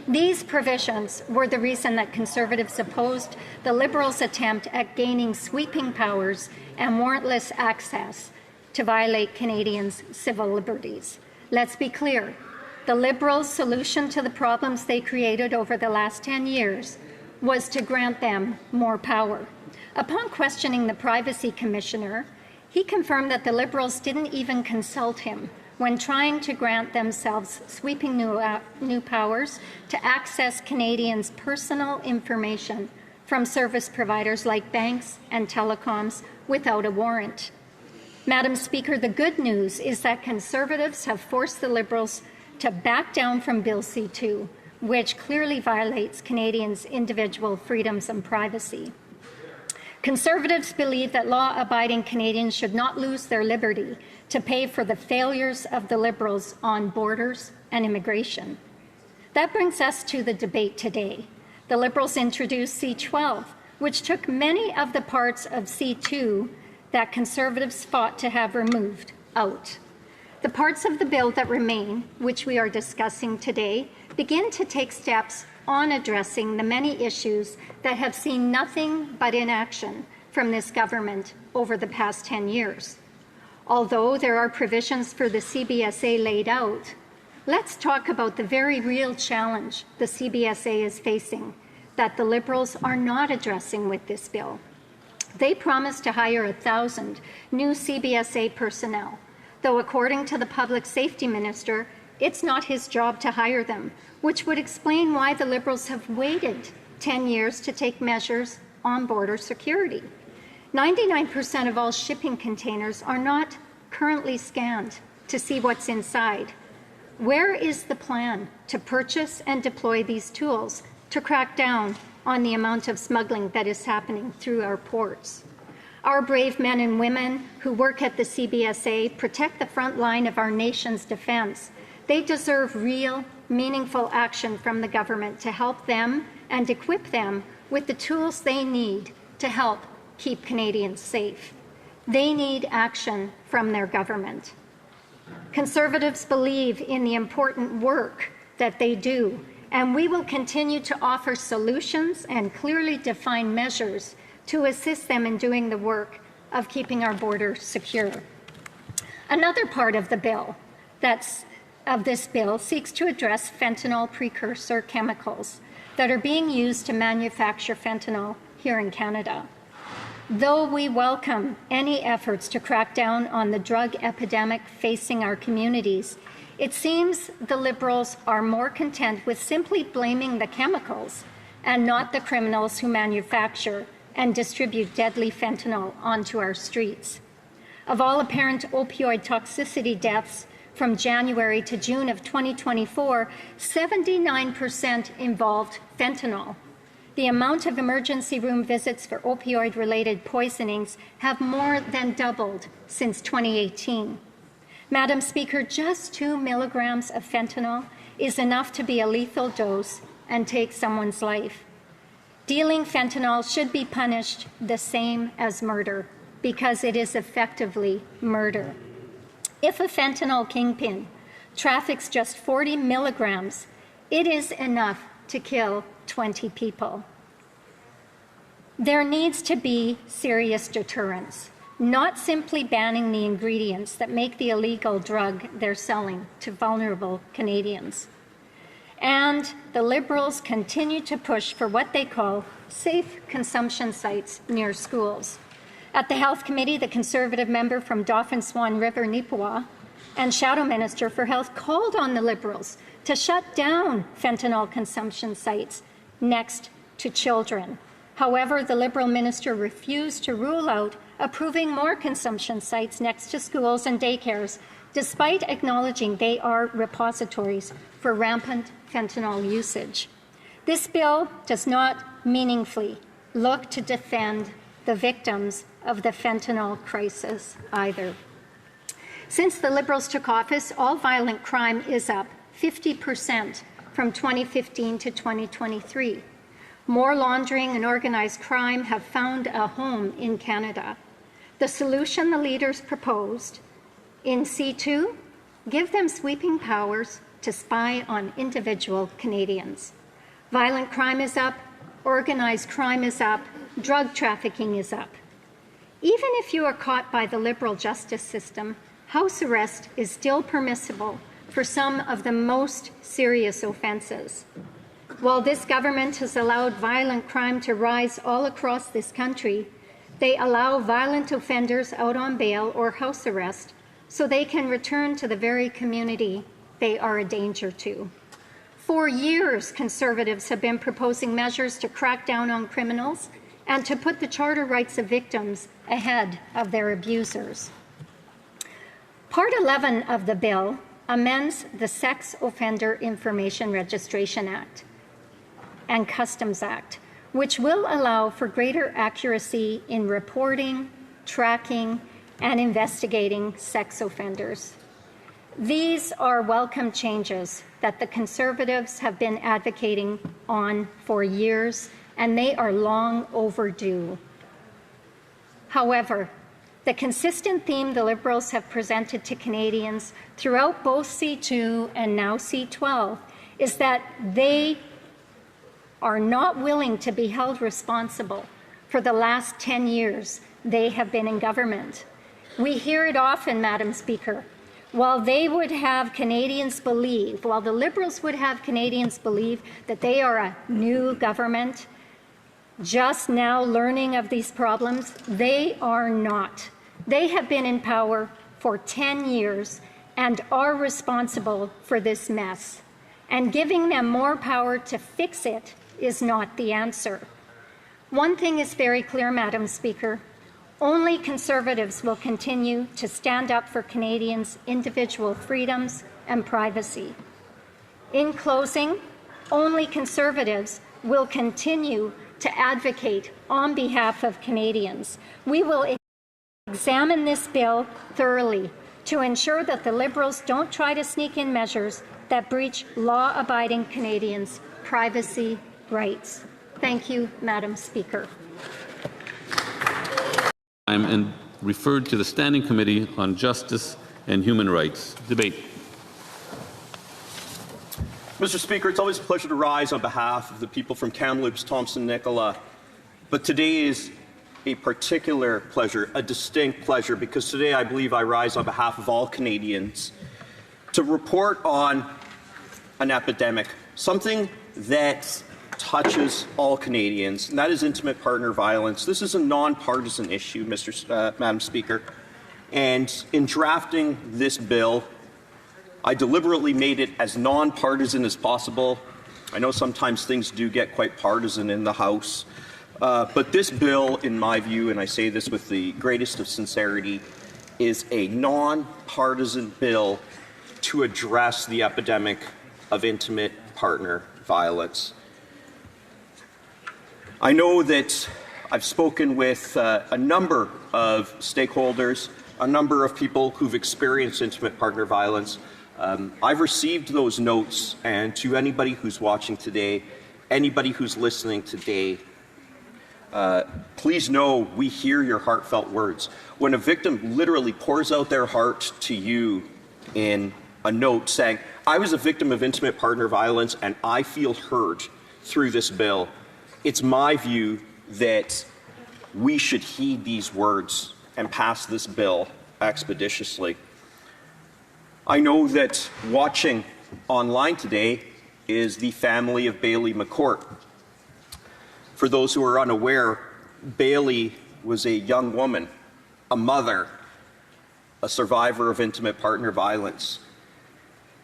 These provisions were the reason that Conservatives opposed the Liberals' attempt at gaining sweeping powers and warrantless access to violate Canadians' civil liberties. Let's be clear. The Liberals' solution to the problems they created over the last 10 years was to grant them more power. Upon questioning the Privacy Commissioner, he confirmed that the Liberals didn't even consult him when trying to grant themselves sweeping new powers to access Canadians' personal information from service providers like banks and telecoms without a warrant. Madam Speaker, the good news is that Conservatives have forced the Liberals to back down from Bill C-2, which clearly violates Canadians' individual freedoms and privacy. Conservatives believe that law-abiding Canadians should not lose their liberty to pay for the failures of the Liberals on borders and immigration. That brings us to the debate today. The Liberals introduced C-12, which took many of the parts of C-2 that Conservatives fought to have removed out. The parts of the bill that remain, which we are discussing today, begin to take steps on addressing the many issues that have seen nothing but inaction from this government over the past 10 years. Although there are provisions for the CBSA laid out, let's talk about the very real challenge the CBSA is facing that the Liberals are not addressing with this bill. They promised to hire 1,000 new CBSA personnel, though according to the Public Safety Minister, it's not his job to hire them, which would explain why the Liberals have waited 10 years to take measures on border security. 99% of all shipping containers are not currently scanned to see what's inside. Where is the plan to purchase and deploy these tools to crack down on the amount of smuggling that is happening through our ports? Our brave men and women who work at the CBSA protect the front line of our nation's defense. They deserve real, meaningful action from the government to help them and equip them with the tools they need to help keep Canadians safe. They need action from their government. Conservatives believe in the important work that they do, and we will continue to offer solutions and clearly define measures to assist them in doing the work of keeping our border secure. Another part of the bill this bill seeks to address fentanyl precursor chemicals that are being used to manufacture fentanyl here in Canada. Though we welcome any efforts to crack down on the drug epidemic facing our communities, it seems the Liberals are more content with simply blaming the chemicals and not the criminals who manufacture and distribute deadly fentanyl onto our streets. Of all apparent opioid toxicity deaths from January to June of 2024, 79% involved fentanyl. The amount of emergency room visits for opioid-related poisonings have more than doubled since 2018. Madam Speaker, just 2 milligrams of fentanyl is enough to be a lethal dose and take someone's life. Dealing fentanyl should be punished the same as murder because it is effectively murder. If a fentanyl kingpin traffics just 40 milligrams, it is enough to kill 20 people. There needs to be serious deterrence, not simply banning the ingredients that make the illegal drug they're selling to vulnerable Canadians. And the Liberals continue to push for what they call safe consumption sites near schools. At the Health Committee, the Conservative member from Dauphin Swan River, Nipawin, and Shadow Minister for Health called on the Liberals to shut down fentanyl consumption sites next to children. However, the Liberal minister refused to rule out approving more consumption sites next to schools and daycares, despite acknowledging they are repositories for rampant fentanyl usage. This bill does not meaningfully look to defend the victims of the fentanyl crisis either. Since the Liberals took office, all violent crime is up 50% from 2015 to 2023. More laundering and organized crime have found a home in Canada. The solution the leaders proposed in C2, give them sweeping powers to spy on individual Canadians. Violent crime is up, organized crime is up, drug trafficking is up. Even if you are caught by the Liberal justice system, house arrest is still permissible for some of the most serious offences. While this government has allowed violent crime to rise all across this country, they allow violent offenders out on bail or house arrest so they can return to the very community they are a danger to. For years, Conservatives have been proposing measures to crack down on criminals and to put the charter rights of victims ahead of their abusers. Part 11 of the bill amends the Sex Offender Information Registration Act and Customs Act, which will allow for greater accuracy in reporting, tracking, and investigating sex offenders. These are welcome changes that the Conservatives have been advocating on for years, and they are long overdue. However, the consistent theme the Liberals have presented to Canadians throughout both C2 and now C12 is that they are not willing to be held responsible for the last 10 years they have been in government. We hear it often, Madam Speaker. While they would have Canadians believe, while the Liberals would have Canadians believe that they are a new government, just now learning of these problems, they are not. They have been in power for 10 years and are responsible for this mess. And giving them more power to fix it is not the answer. One thing is very clear, Madam Speaker. Only Conservatives will continue to stand up for Canadians' individual freedoms and privacy. In closing, only Conservatives will continue to advocate on behalf of Canadians. We will examine this bill thoroughly to ensure that the Liberals don't try to sneak in measures that breach law-abiding Canadians' privacy rights. Thank you, Madam Speaker. And referred to the Standing Committee on Justice and Human Rights. Debate. Mr. Speaker, it's always a pleasure to rise on behalf of the people from Kamloops, Thompson, Nicola. But today is a particular pleasure, a distinct pleasure, because today I believe I rise on behalf of all Canadians to report on an epidemic, something that touches all Canadians, and that is intimate partner violence. This is a nonpartisan issue, Madam Speaker, and in drafting this bill, I deliberately made it as nonpartisan as possible. I know sometimes things do get quite partisan in the House, but this bill, in my view, and I say this with the greatest of sincerity, is a nonpartisan bill to address the epidemic of intimate partner violence. I know that I've spoken with a number of stakeholders, a number of people who've experienced intimate partner violence. I've received those notes, and to anybody who's watching today, anybody who's listening today, please know we hear your heartfelt words. When a victim literally pours out their heart to you in a note saying, I was a victim of intimate partner violence and I feel heard through this bill, it's my view that we should heed these words and pass this bill expeditiously. I know that watching online today is the family of Bailey McCourt. For those who are unaware, Bailey was a young woman, a mother, a survivor of intimate partner violence.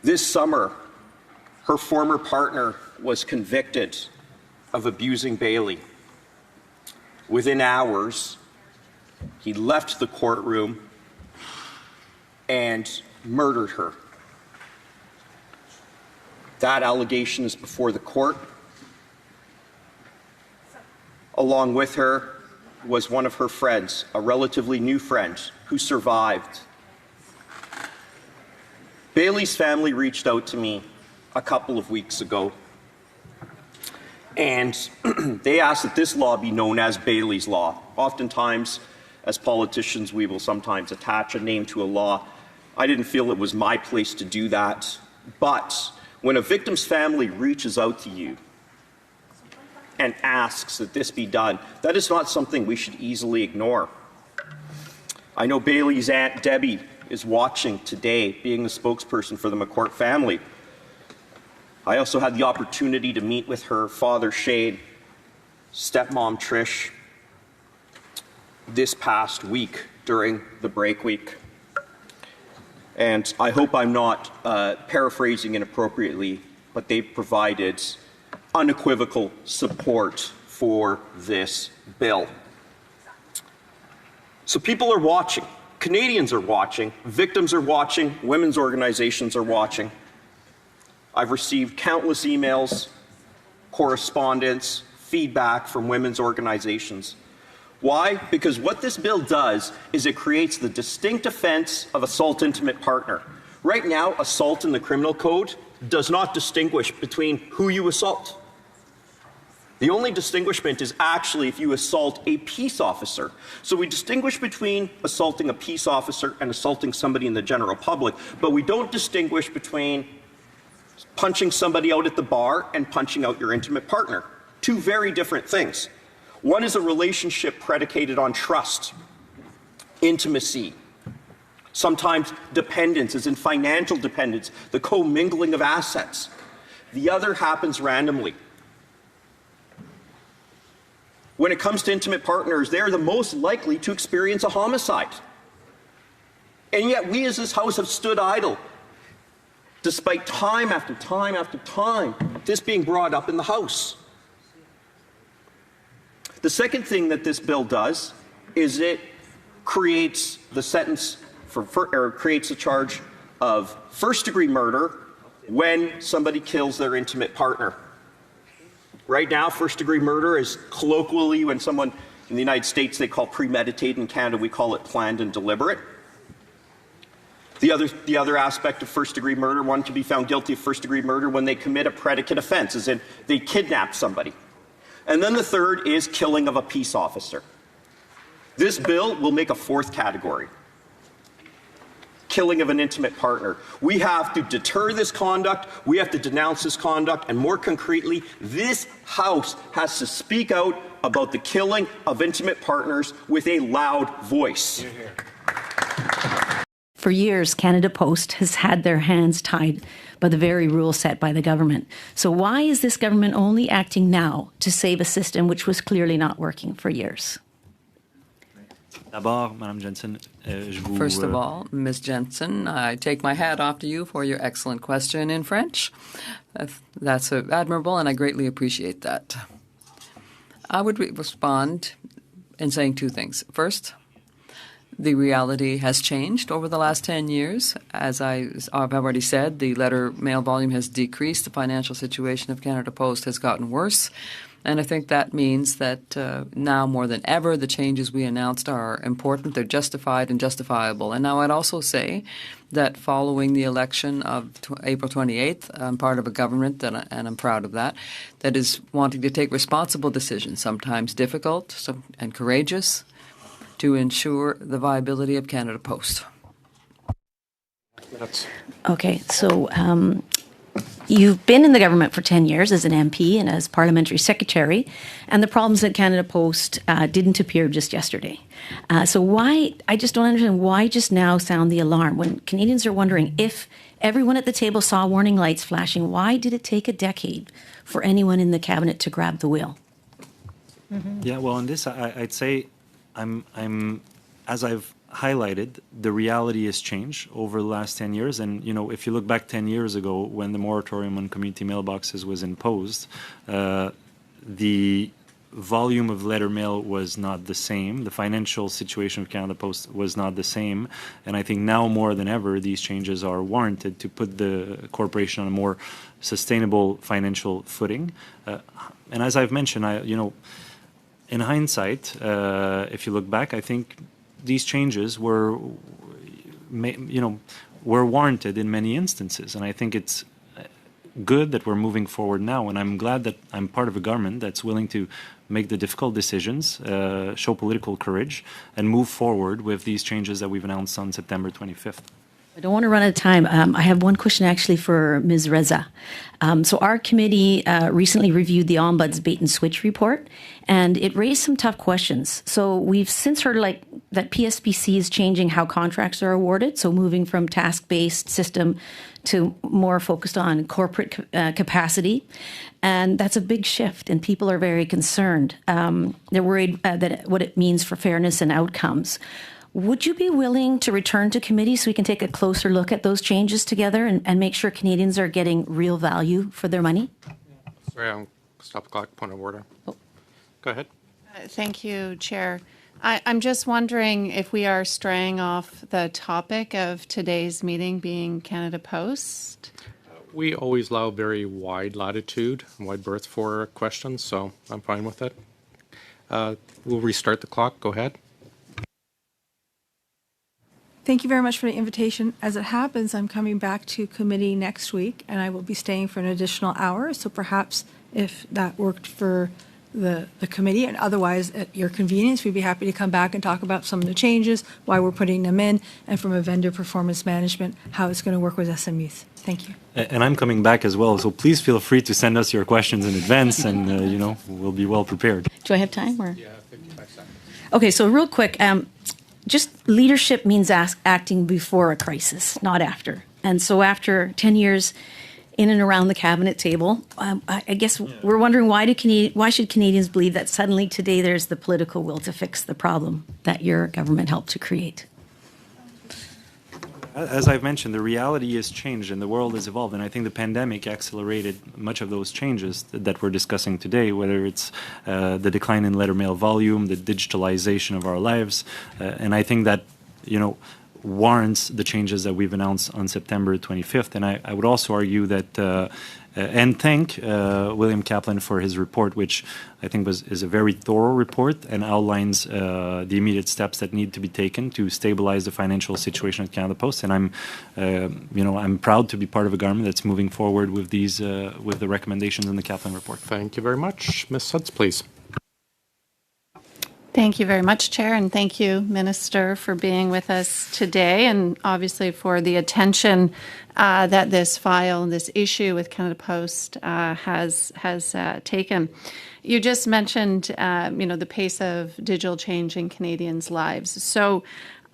This summer, her former partner was convicted of abusing Bailey. Within hours, he left the courtroom and murdered her. That allegation is before the court. Along with her was one of her friends, a relatively new friend, who survived. Bailey's family reached out to me a couple of weeks ago, and they asked that this law be known as Bailey's Law. Oftentimes, as politicians, we will sometimes attach a name to a law. I didn't feel it was my place to do that, but when a victim's family reaches out to you and asks that this be done, that is not something we should easily ignore. I know Bailey's Aunt Debbie is watching today, being the spokesperson for the McCourt family. I also had the opportunity to meet with her father, Shane, stepmom, Trish, this past week during the break week. And I hope I'm not paraphrasing inappropriately, but they provided unequivocal support for this bill. So people are watching. Canadians are watching, victims are watching, women's organizations are watching. I've received countless emails, correspondence, feedback from women's organizations. Why? Because what this bill does is it creates the distinct offense of assault intimate partner. Right now, assault in the criminal code does not distinguish between who you assault. The only distinguishment is actually if you assault a peace officer. So we distinguish between assaulting a peace officer and assaulting somebody in the general public, but we don't distinguish between punching somebody out at the bar and punching out your intimate partner. Two very different things. One is a relationship predicated on trust, intimacy, sometimes dependence, as in financial dependence, the commingling of assets. The other happens randomly. When it comes to intimate partners, they're the most likely to experience a homicide. And yet we as this House have stood idle, despite time after time after time this being brought up in the House. The second thing that this bill does is it creates the sentence or creates a charge of first-degree murder when somebody kills their intimate partner. Right now, first-degree murder is colloquially when someone in the United States they call premeditated. In Canada, we call it planned and deliberate. The other aspect of first-degree murder, one can be found guilty of first-degree murder when they commit a predicate offense, as in they kidnap somebody. And then the third is killing of a peace officer. This bill will make a fourth category. Killing of an intimate partner. We have to deter this conduct, we have to denounce this conduct, and more concretely, this House has to speak out about the killing of intimate partners with a loud voice. For years, Canada Post has had their hands tied by the very rules set by the government. So why is this government only acting now to save a system which was clearly not working for years? First of all, Ms. Jensen, I take my hat off to you for your excellent question in French. That's admirable, and I greatly appreciate that. I would respond in saying two things. First, the reality has changed over the last 10 years. As I've already said, the letter mail volume has decreased. The financial situation of Canada Post has gotten worse. And I think that means that now more than ever, the changes we announced are important. They're justified and justifiable. And now I'd also say that following the election of April 28th, I'm part of a government, and I'm proud of that, that is wanting to take responsible decisions, sometimes difficult and courageous, to ensure the viability of Canada Post. Okay, so you've been in the government for 10 years as an MP and as parliamentary secretary, and the problems at Canada Post didn't appear just yesterday. So why, I just don't understand, why just now sound the alarm? When Canadians are wondering if everyone at the table saw warning lights flashing, why did it take a decade for anyone in the cabinet to grab the wheel? Mm-hmm. Yeah, well, on this, I'd say I'm as I've highlighted, the reality has changed over the last 10 years. And, you know, if you look back 10 years ago when the moratorium on community mailboxes was imposed, the volume of letter mail was not the same. The financial situation of Canada Post was not the same. And I think now more than ever, these changes are warranted to put the corporation on a more sustainable financial footing. And as I've mentioned, in hindsight, if you look back, I think these changes were warranted in many instances, and I think it's good that we're moving forward now. And I'm glad that I'm part of a government that's willing to make the difficult decisions, show political courage, and move forward with these changes that we've announced on September 25th. I don't want to run out of time. I have one question actually for Ms. Reza. So our committee recently reviewed the Ombuds bait and switch report, and it raised some tough questions. So we've since heard that PSPC is changing how contracts are awarded, so moving from task-based system to more focused on corporate capacity. And that's a big shift, and people are very concerned. They're worried that what it means for fairness and outcomes. Would you be willing to return to committee so we can take a closer look at those changes together and make sure Canadians are getting real value for their money? Sorry, I'll stop the clock. Point of order. Oh. Go ahead. Thank you, Chair. I'm just wondering if we are straying off the topic of today's meeting being Canada Post. We always allow very wide latitude, wide berth for questions, so I'm fine with it. We'll restart the clock. Go ahead. Thank you very much for the invitation. As it happens, I'm coming back to committee next week, and I will be staying for an additional hour. So perhaps if that worked for the committee, and otherwise at your convenience, we'd be happy to come back and talk about some of the changes, why we're putting them in, and from a vendor performance management, how it's going to work with SMEs. Thank you. And I'm coming back as well, so please feel free to send us your questions in advance, and we'll be well prepared. Do I have time? Or? Yeah, 55 seconds. Okay, so real quick, just leadership means acting before a crisis, not after. And so after 10 years in and around the cabinet table, I guess we're wondering why should Canadians believe that suddenly today there's the political will to fix the problem that your government helped to create? As I've mentioned, the reality has changed and the world has evolved, and I think the pandemic accelerated much of those changes that we're discussing today, whether it's the decline in letter mail volume, the digitalization of our lives, and I think that, warrants the changes that we've announced on September 25th. And I would also argue that, and thank William Kaplan for his report, which I think is a very thorough report and outlines the immediate steps that need to be taken to stabilize the financial situation at Canada Post. And I'm proud to be part of a government that's moving forward with these, with the recommendations in the Kaplan report. Thank you very much. Ms. Sutz, please. Thank you very much, Chair, and thank you, Minister, for being with us today, and obviously for the attention that this file, this issue with Canada Post has taken. You just mentioned, the pace of digital change in Canadians' lives. So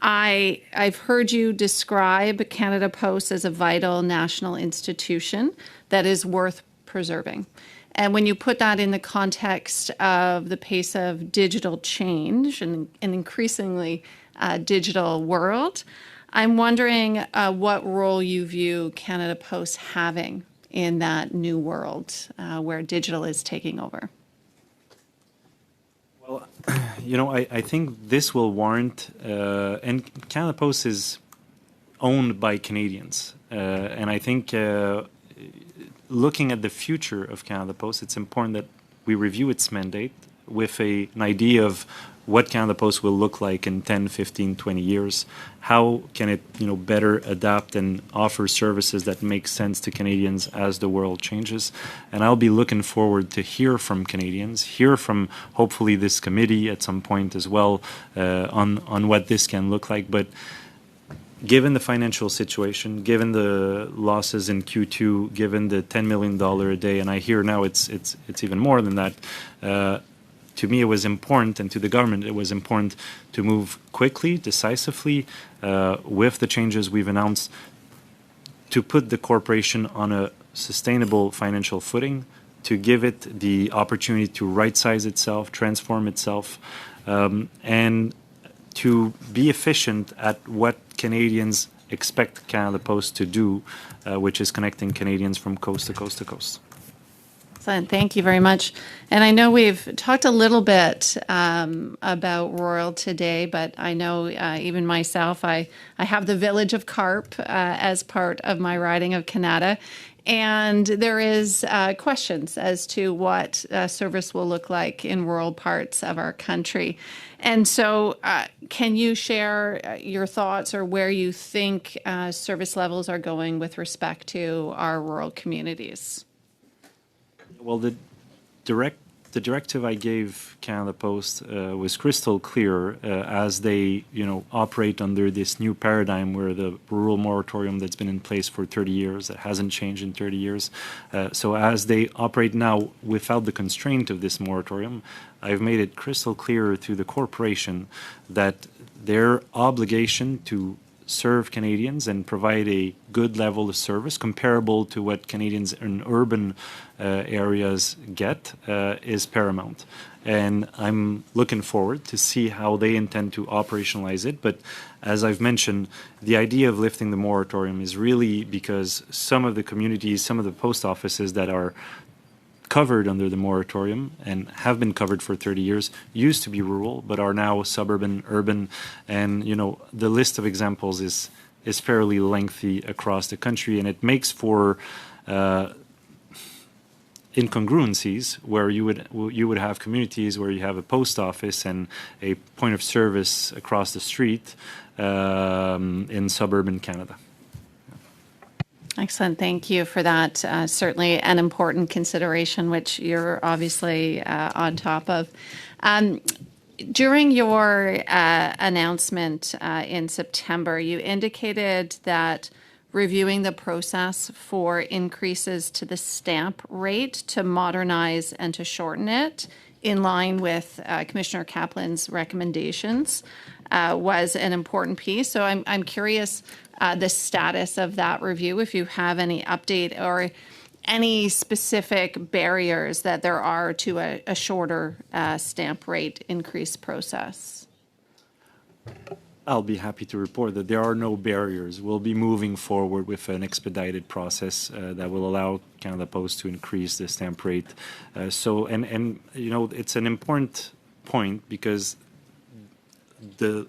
I've heard you describe Canada Post as a vital national institution that is worth preserving. And when you put that in the context of the pace of digital change and an increasingly digital world, I'm wondering what role you view Canada Post having in that new world where digital is taking over. Well, I think this will warrant, and Canada Post is owned by Canadians, and I think looking at the future of Canada Post, it's important that we review its mandate with an idea of what Canada Post will look like in 10, 15, 20 years. How can it, better adapt and offer services that make sense to Canadians as the world changes? And I'll be looking forward to hear from Canadians, hear from hopefully this committee at some point as well on what this can look like. But given the financial situation, given the losses in Q2, given the $10 million a day, and I hear now it's even more than that, to me it was important, and to the government it was important to move quickly, decisively, with the changes we've announced, to put the corporation on a sustainable financial footing, to give it the opportunity to right-size itself, transform itself, and to be efficient at what Canadians expect Canada Post to do, which is connecting Canadians from coast to coast to coast. Excellent. Thank you very much. And I know we've talked a little bit about Royal today, but I know even myself, I have the village of Carp as part of my riding of Canada. And there is questions as to what service will look like in rural parts of our country. And so can you share your thoughts or where you think service levels are going with respect to our rural communities? Well, the directive I gave Canada Post was crystal clear as they, operate under this new paradigm where the rural moratorium that's been in place for 30 years, that hasn't changed in 30 years. So as they operate now without the constraint of this moratorium, I've made it crystal clear to the corporation that their obligation to serve Canadians and provide a good level of service comparable to what Canadians in urban areas get is paramount. And I'm looking forward to see how they intend to operationalize it. But as I've mentioned, the idea of lifting the moratorium is really because some of the communities, some of the post offices that are covered under the moratorium and have been covered for 30 years used to be rural, but are now suburban, urban, and the list of examples is fairly lengthy across the country, and it makes for incongruencies where you would have communities where you have a post office and a point of service across the street in suburban Canada. Excellent. Thank you for that. Certainly an important consideration, which you're obviously on top of. During your announcement in September, you indicated that reviewing the process for increases to the stamp rate to modernize and to shorten it in line with Commissioner Kaplan's recommendations was an important piece. So I'm curious the status of that review, if you have any update or any specific barriers that there are to a shorter stamp rate increase process. I'll be happy to report that there are no barriers. We'll be moving forward with an expedited process that will allow Canada Post to increase the stamp rate. It's an important point because the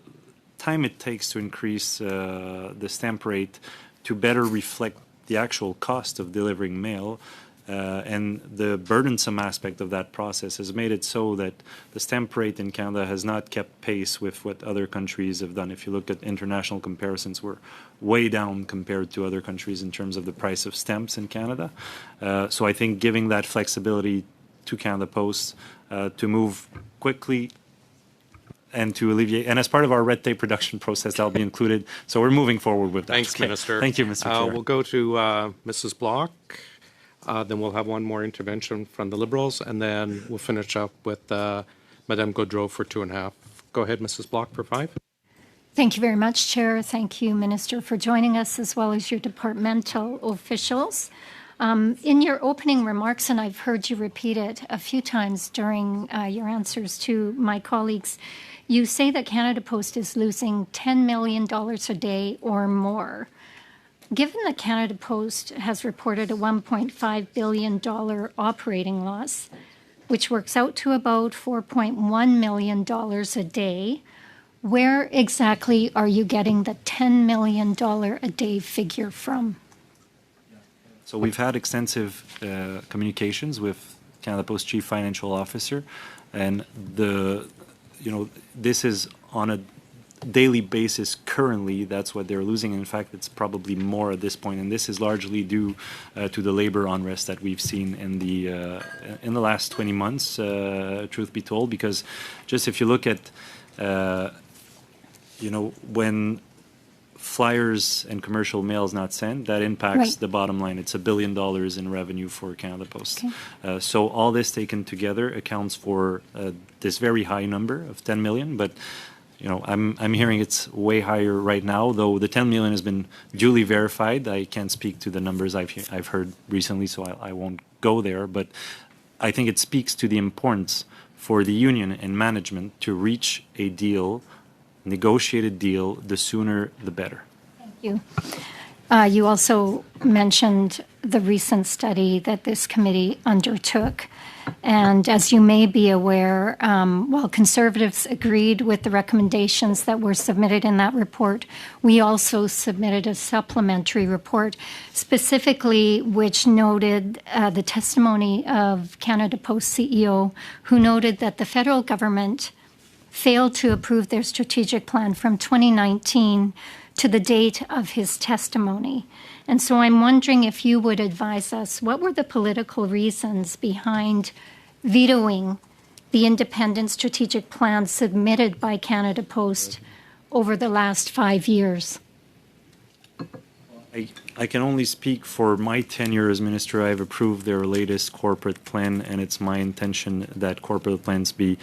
time it takes to increase the stamp rate to better reflect the actual cost of delivering mail and the burdensome aspect of that process has made it so that the stamp rate in Canada has not kept pace with what other countries have done. If you look at international comparisons, we're way down compared to other countries in terms of the price of stamps in Canada. So I think giving that flexibility to Canada Post to move quickly and to alleviate, and as part of our red tape reduction process, that'll be included. So we're moving forward with that. Thanks, Minister. Thank you, Mr. Chair. We'll go to Mrs. Block. Then we'll have one more intervention from the Liberals, and then we'll finish up with Madame Gaudreau for 2.5. Go ahead, Mrs. Block, for 5. Thank you very much, Chair. Thank you, Minister, for joining us, as well as your departmental officials. In your opening remarks, and I've heard you repeat it a few times during your answers to my colleagues, you say that Canada Post is losing $10 million a day or more. Given that Canada Post has reported a $1.5 billion operating loss, which works out to about $4.1 million a day, where exactly are you getting the $10 million a day figure from? So we've had extensive communications with Canada Post Chief Financial Officer, and this is on a daily basis currently. That's what they're losing. In fact, it's probably more at this point, and this is largely due to the labor unrest that we've seen in the last 20 months, truth be told, because just if you look at when flyers and commercial mail is not sent, that impacts the bottom line. It's $1 billion in revenue for Canada Post. Okay. So all this taken together accounts for this very high number of 10 million, but I'm hearing it's way higher right now, though the 10 million has been duly verified. I can't speak to the numbers I've heard recently, so I won't go there, but I think it speaks to the importance for the union and management to reach a deal, negotiated deal, the sooner the better. Thank you. You also mentioned the recent study that this committee undertook. And as you may be aware, while Conservatives agreed with the recommendations that were submitted in that report, we also submitted a supplementary report, specifically which noted the testimony of Canada Post CEO, who noted that the federal government failed to approve their strategic plan from 2019 to the date of his testimony. And so I'm wondering if you would advise us, what were the political reasons behind vetoing the independent strategic plan submitted by Canada Post over the last 5 years? I can only speak for my tenure as minister. I've approved their latest corporate plan, and it's my intention that corporate plans be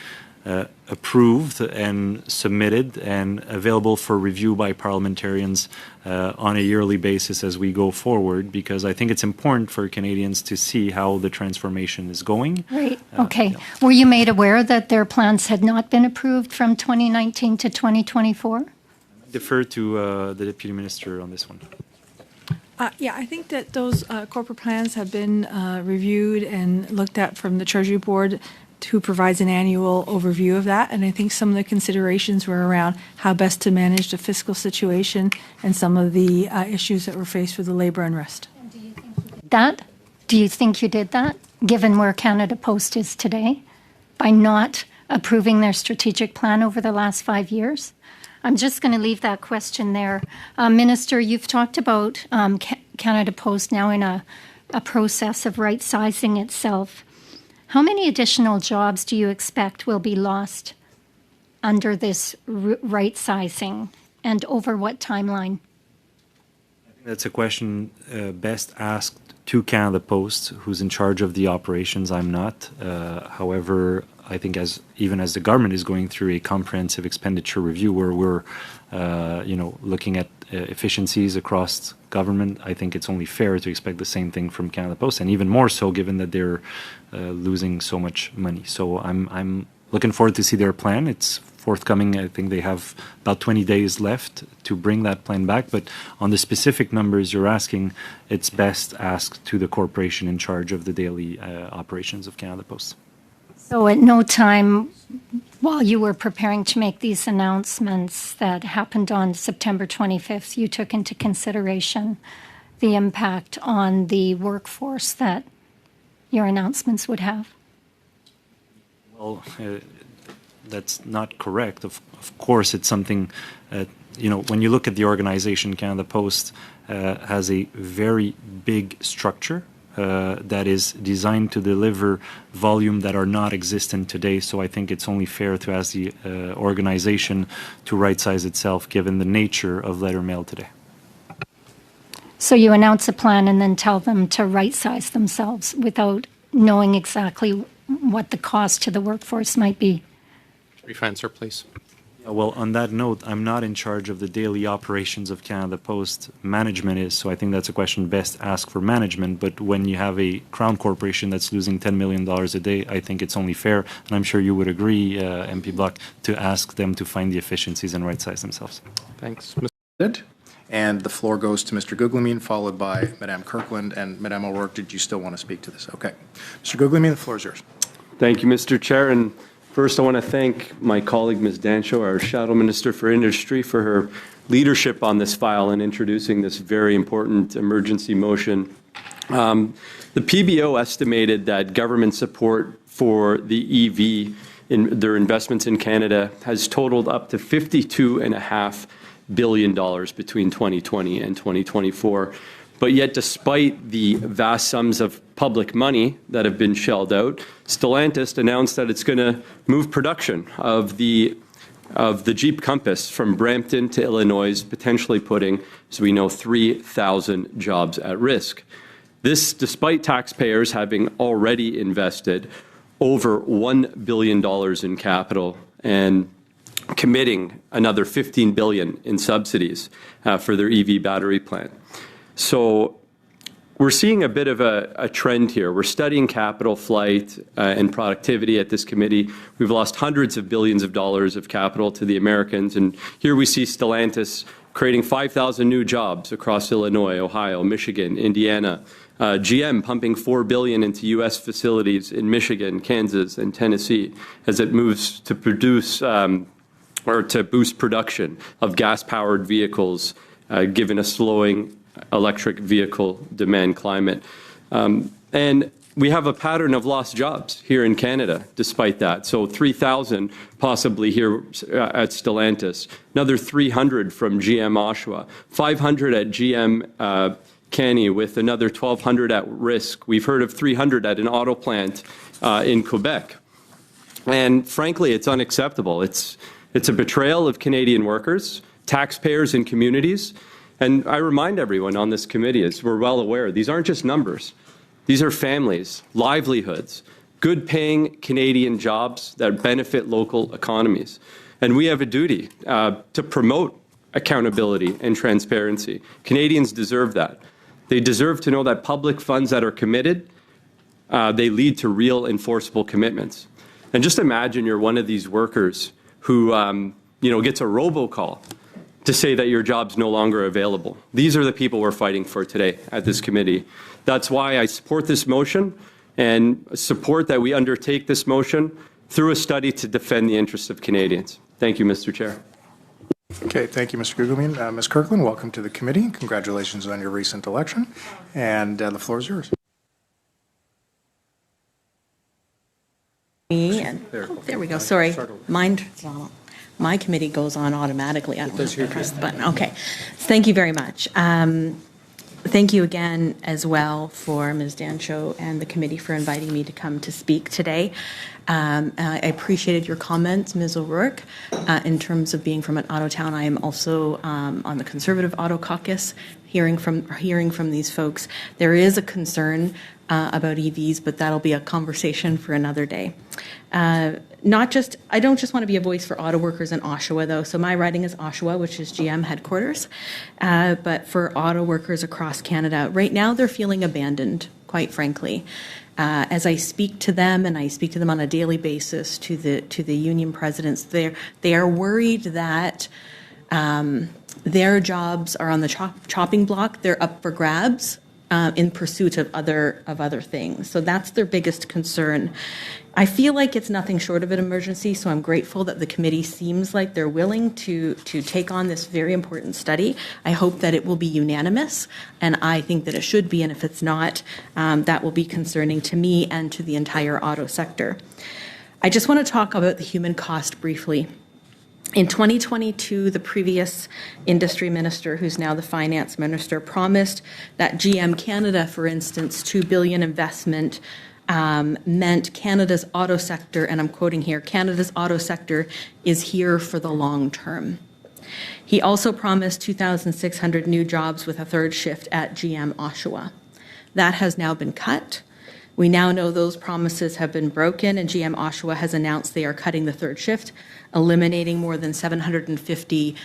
approved and submitted and available for review by parliamentarians on a yearly basis as we go forward, because I think it's important for Canadians to see how the transformation is going. Right. Okay. Were you made aware that their plans had not been approved from 2019 to 2024? Defer to the Deputy Minister on this one. Yeah, I think that those corporate plans have been reviewed and looked at from the Treasury Board, who provides an annual overview of that. And I think some of the considerations were around how best to manage the fiscal situation and some of the issues that were faced with the labor unrest. Do you think you did that, given where Canada Post is today, by not approving their strategic plan over the last 5 years? I'm just going to leave that question there. Minister, you've talked about Canada Post now in a process of right-sizing itself. How many additional jobs do you expect will be lost under this right-sizing, and over what timeline? That's a question best asked to Canada Post, who's in charge of the operations. I'm not. However, I think even as the government is going through a comprehensive expenditure review where we're, looking at efficiencies across government, I think it's only fair to expect the same thing from Canada Post, and even more so given that they're losing so much money. So I'm looking forward to see their plan. It's forthcoming. I think they have about 20 days left to bring that plan back. But on the specific numbers you're asking, it's best asked to the corporation in charge of the daily operations of Canada Post. So at no time while you were preparing to make these announcements that happened on September 25th, you took into consideration the impact on the workforce that your announcements would have? Well, that's not correct. Of course, it's something, when you look at the organization, Canada Post has a very big structure that is designed to deliver volume that are not existent today. So I think it's only fair to ask the organization to right-size itself given the nature of letter mail today. So you announce a plan and then tell them to right-size themselves without knowing exactly what the cost to the workforce might be. Brief answer, please. Well, on that note, I'm not in charge of the daily operations of Canada Post. Management is, so I think that's a question best asked for management. But when you have a Crown Corporation that's losing $10 million a day, I think it's only fair, and I'm sure you would agree, MP Block, to ask them to find the efficiencies and right-size themselves. Thanks. And the floor goes to Mr. Guglielmin, followed by Madame Kirkland. And Madame O'Rourke, did you still want to speak to this? Okay. Mr. Guglielmin, the floor is yours. Thank you, Mr. Chair. And first, I want to thank my colleague, Ms. Dancho, our Shadow Minister for Industry, for her leadership on this file and introducing this very important emergency motion. The PBO estimated that government support for the EV in their investments in Canada has totaled up to $52.5 billion between 2020 and 2024. But yet, despite the vast sums of public money that have been shelled out, Stellantis announced that it's going to move production of the Jeep Compass from Brampton to Illinois, potentially putting, as we know, 3,000 jobs at risk. This, despite taxpayers having already invested over $1 billion in capital and committing another $15 billion in subsidies for their EV battery plant. So we're seeing a bit of a trend here. We're studying capital flight and productivity at this committee. We've lost hundreds of billions of dollars of capital to the Americans. And here we see Stellantis creating 5,000 new jobs across Illinois, Ohio, Michigan, Indiana. GM pumping $4 billion into U.S. facilities in Michigan, Kansas, and Tennessee as it moves to produce or to boost production of gas-powered vehicles, given a slowing electric vehicle demand climate. And we have a pattern of lost jobs here in Canada, despite that. So 3,000 possibly here at Stellantis, another 300 from GM Oshawa, 500 at GM Carney, with another 1,200 at risk. We've heard of 300 at an auto plant in Quebec. And frankly, it's unacceptable. It's a betrayal of Canadian workers, taxpayers, and communities. And I remind everyone on this committee, as we're well aware, these aren't just numbers. These are families, livelihoods, good-paying Canadian jobs that benefit local economies. And we have a duty to promote accountability and transparency. Canadians deserve that. They deserve to know that public funds that are committed, they lead to real enforceable commitments. And just imagine you're one of these workers who gets a robocall to say that your job's no longer available. These are the people we're fighting for today at this committee. That's why I support this motion and support that we undertake this motion through a study to defend the interests of Canadians. Thank you, Mr. Chair. Okay, thank you, Mr. Gugelmin. Ms. Kirkland, welcome to the committee. Congratulations on your recent election. And the floor is yours. There we go. Sorry. My committee goes on automatically. I don't have to press the button. Okay. Thank you very much. Thank you again as well for Ms. Dancho and the committee for inviting me to come to speak today. I appreciated your comments, Ms. O'Rourke, in terms of being from an auto town. I am also on the Conservative Auto Caucus. Hearing from these folks, there is a concern about EVs, but that'll be a conversation for another day. I don't just want to be a voice for auto workers in Oshawa, though. So my riding is Oshawa, which is GM headquarters. But for auto workers across Canada, right now they're feeling abandoned, quite frankly. As I speak to them, and I speak to them on a daily basis, to the union presidents, they are worried that their jobs are on the chopping block. They're up for grabs in pursuit of other things. So that's their biggest concern. I feel like it's nothing short of an emergency, so I'm grateful that the committee seems like they're willing to take on this very important study. I hope that it will be unanimous, and I think that it should be, and if it's not, that will be concerning to me and to the entire auto sector. I just want to talk about the human cost briefly. In 2022, the previous industry minister, who's now the finance minister, promised that GM Canada, for instance, $2 billion investment meant Canada's auto sector, and I'm quoting here, Canada's auto sector is here for the long term. He also promised 2,600 new jobs with a third shift at GM Oshawa. That has now been cut. We now know those promises have been broken, and GM Oshawa has announced they are cutting the third shift, eliminating more than 750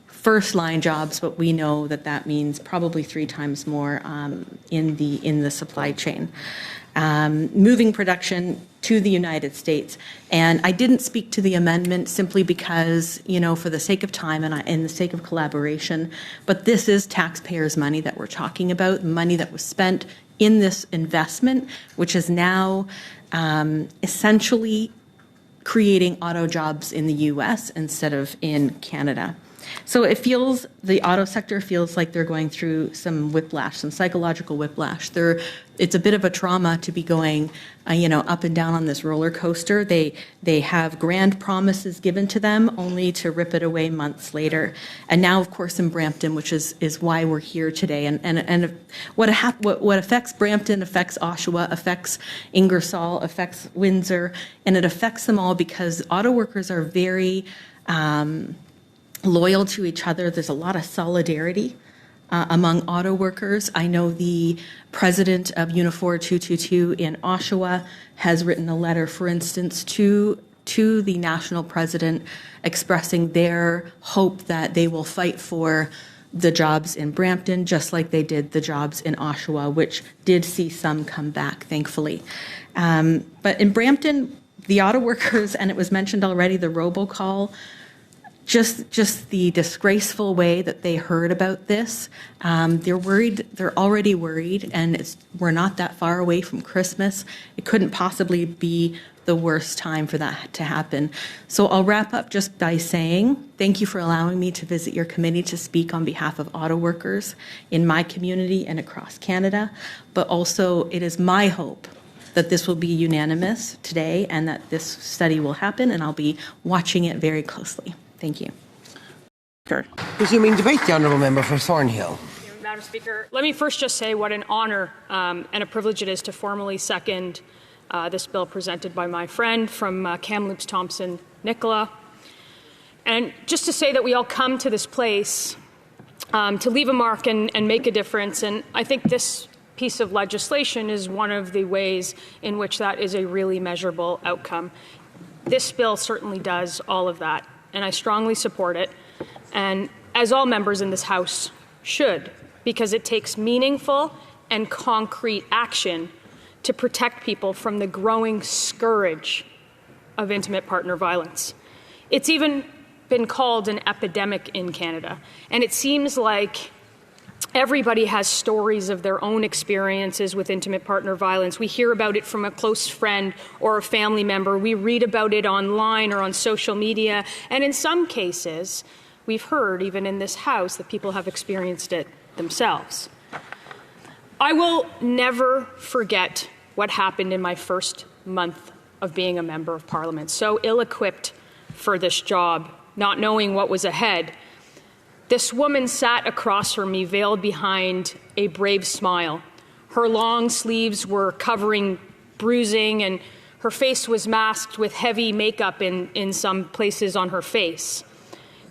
first-line jobs, but we know that that means probably 3 times more in the supply chain. Moving production to the United States. And I didn't speak to the amendment simply because, for the sake of time and the sake of collaboration, but this is taxpayers' money that we're talking about, money that was spent in this investment, which is now essentially creating auto jobs in the U.S. instead of in Canada. So the auto sector feels like they're going through some whiplash, some psychological whiplash. It's a bit of a trauma to be going, up and down on this roller coaster. They have grand promises given to them only to rip it away months later. And now, of course, in Brampton, which is why we're here today. And what affects Brampton affects Oshawa, affects Ingersoll, affects Windsor, and it affects them all because auto workers are very loyal to each other. There's a lot of solidarity among auto workers. I know the president of Unifor 222 in Oshawa has written a letter, for instance, to the national president expressing their hope that they will fight for the jobs in Brampton, just like they did the jobs in Oshawa, which did see some come back, thankfully. But in Brampton, the auto workers, and it was mentioned already, the robocall, just the disgraceful way that they heard about this. They're worried. They're already worried, and we're not that far away from Christmas. It couldn't possibly be the worst time for that to happen. So I'll wrap up just by saying thank you for allowing me to visit your committee to speak on behalf of auto workers in my community and across Canada. But also, it is my hope that this will be unanimous today and that this study will happen, and I'll be watching it very closely. Thank you. Resuming debate, the Honourable Member for Thornhill. Madam Speaker, let me first just say what an honour and a privilege it is to formally second this bill presented by my friend from Kamloops, Thompson, Nicola. And just to say that we all come to this place to leave a mark and make a difference. And I think this piece of legislation is one of the ways in which that is a really measurable outcome. This bill certainly does all of that, and I strongly support it, and as all members in this House should, because it takes meaningful and concrete action to protect people from the growing scourge of intimate partner violence. It's even been called an epidemic in Canada. And it seems like everybody has stories of their own experiences with intimate partner violence. We hear about it from a close friend or a family member. We read about it online or on social media. And in some cases, we've heard, even in this House, that people have experienced it themselves. I will never forget what happened in my first month of being a member of Parliament. So ill-equipped for this job, not knowing what was ahead. This woman sat across from me, veiled behind a brave smile. Her long sleeves were covering bruising, and her face was masked with heavy makeup in some places on her face,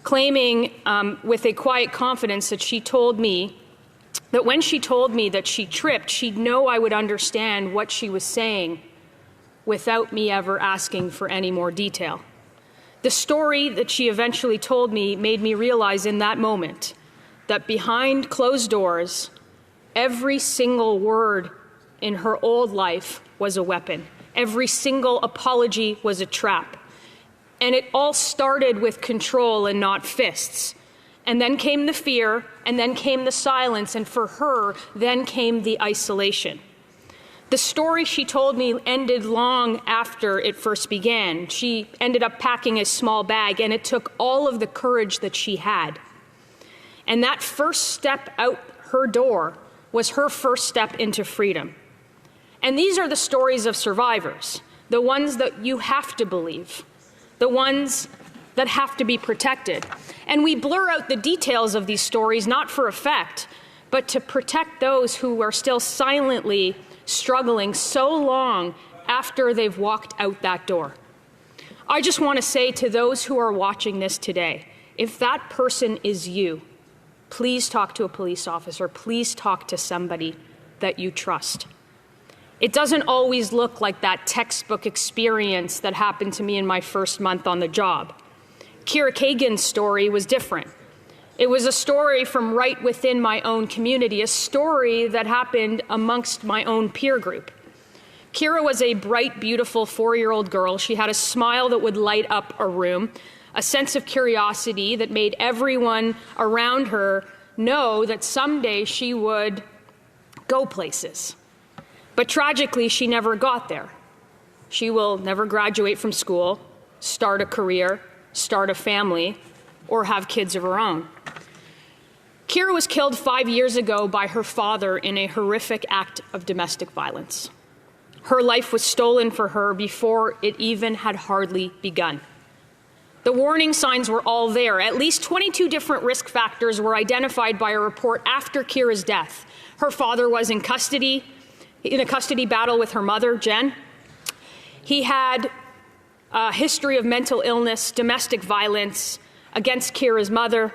claiming with a quiet confidence that she told me that when she told me that she tripped, she'd know I would understand what she was saying without me ever asking for any more detail. The story that she eventually told me made me realize in that moment that behind closed doors, every single word in her old life was a weapon. Every single apology was a trap. And it all started with control and not fists. And then came the fear, and then came the silence, and for her, then came the isolation. The story she told me ended long after it first began. She ended up packing a small bag, and it took all of the courage that she had. And that first step out her door was her first step into freedom. And these are the stories of survivors, the ones that you have to believe, the ones that have to be protected. And we blur out the details of these stories, not for effect, but to protect those who are still silently struggling so long after they've walked out that door. I just want to say to those who are watching this today, if that person is you, please talk to a police officer. Please talk to somebody that you trust. It doesn't always look like that textbook experience that happened to me in my first month on the job. Kira Kagan's story was different. It was a story from right within my own community, a story that happened amongst my own peer group. Kira was a bright, beautiful 4-year-old girl. She had a smile that would light up a room, a sense of curiosity that made everyone around her know that someday she would go places. But tragically, she never got there. She will never graduate from school, start a career, start a family, or have kids of her own. Kira was killed 5 years ago by her father in a horrific act of domestic violence. Her life was stolen for her before it even had hardly begun. The warning signs were all there. At least 22 different risk factors were identified by a report after Kira's death. Her father was in a custody battle with her mother, Jen. He had a history of mental illness, domestic violence against Kira's mother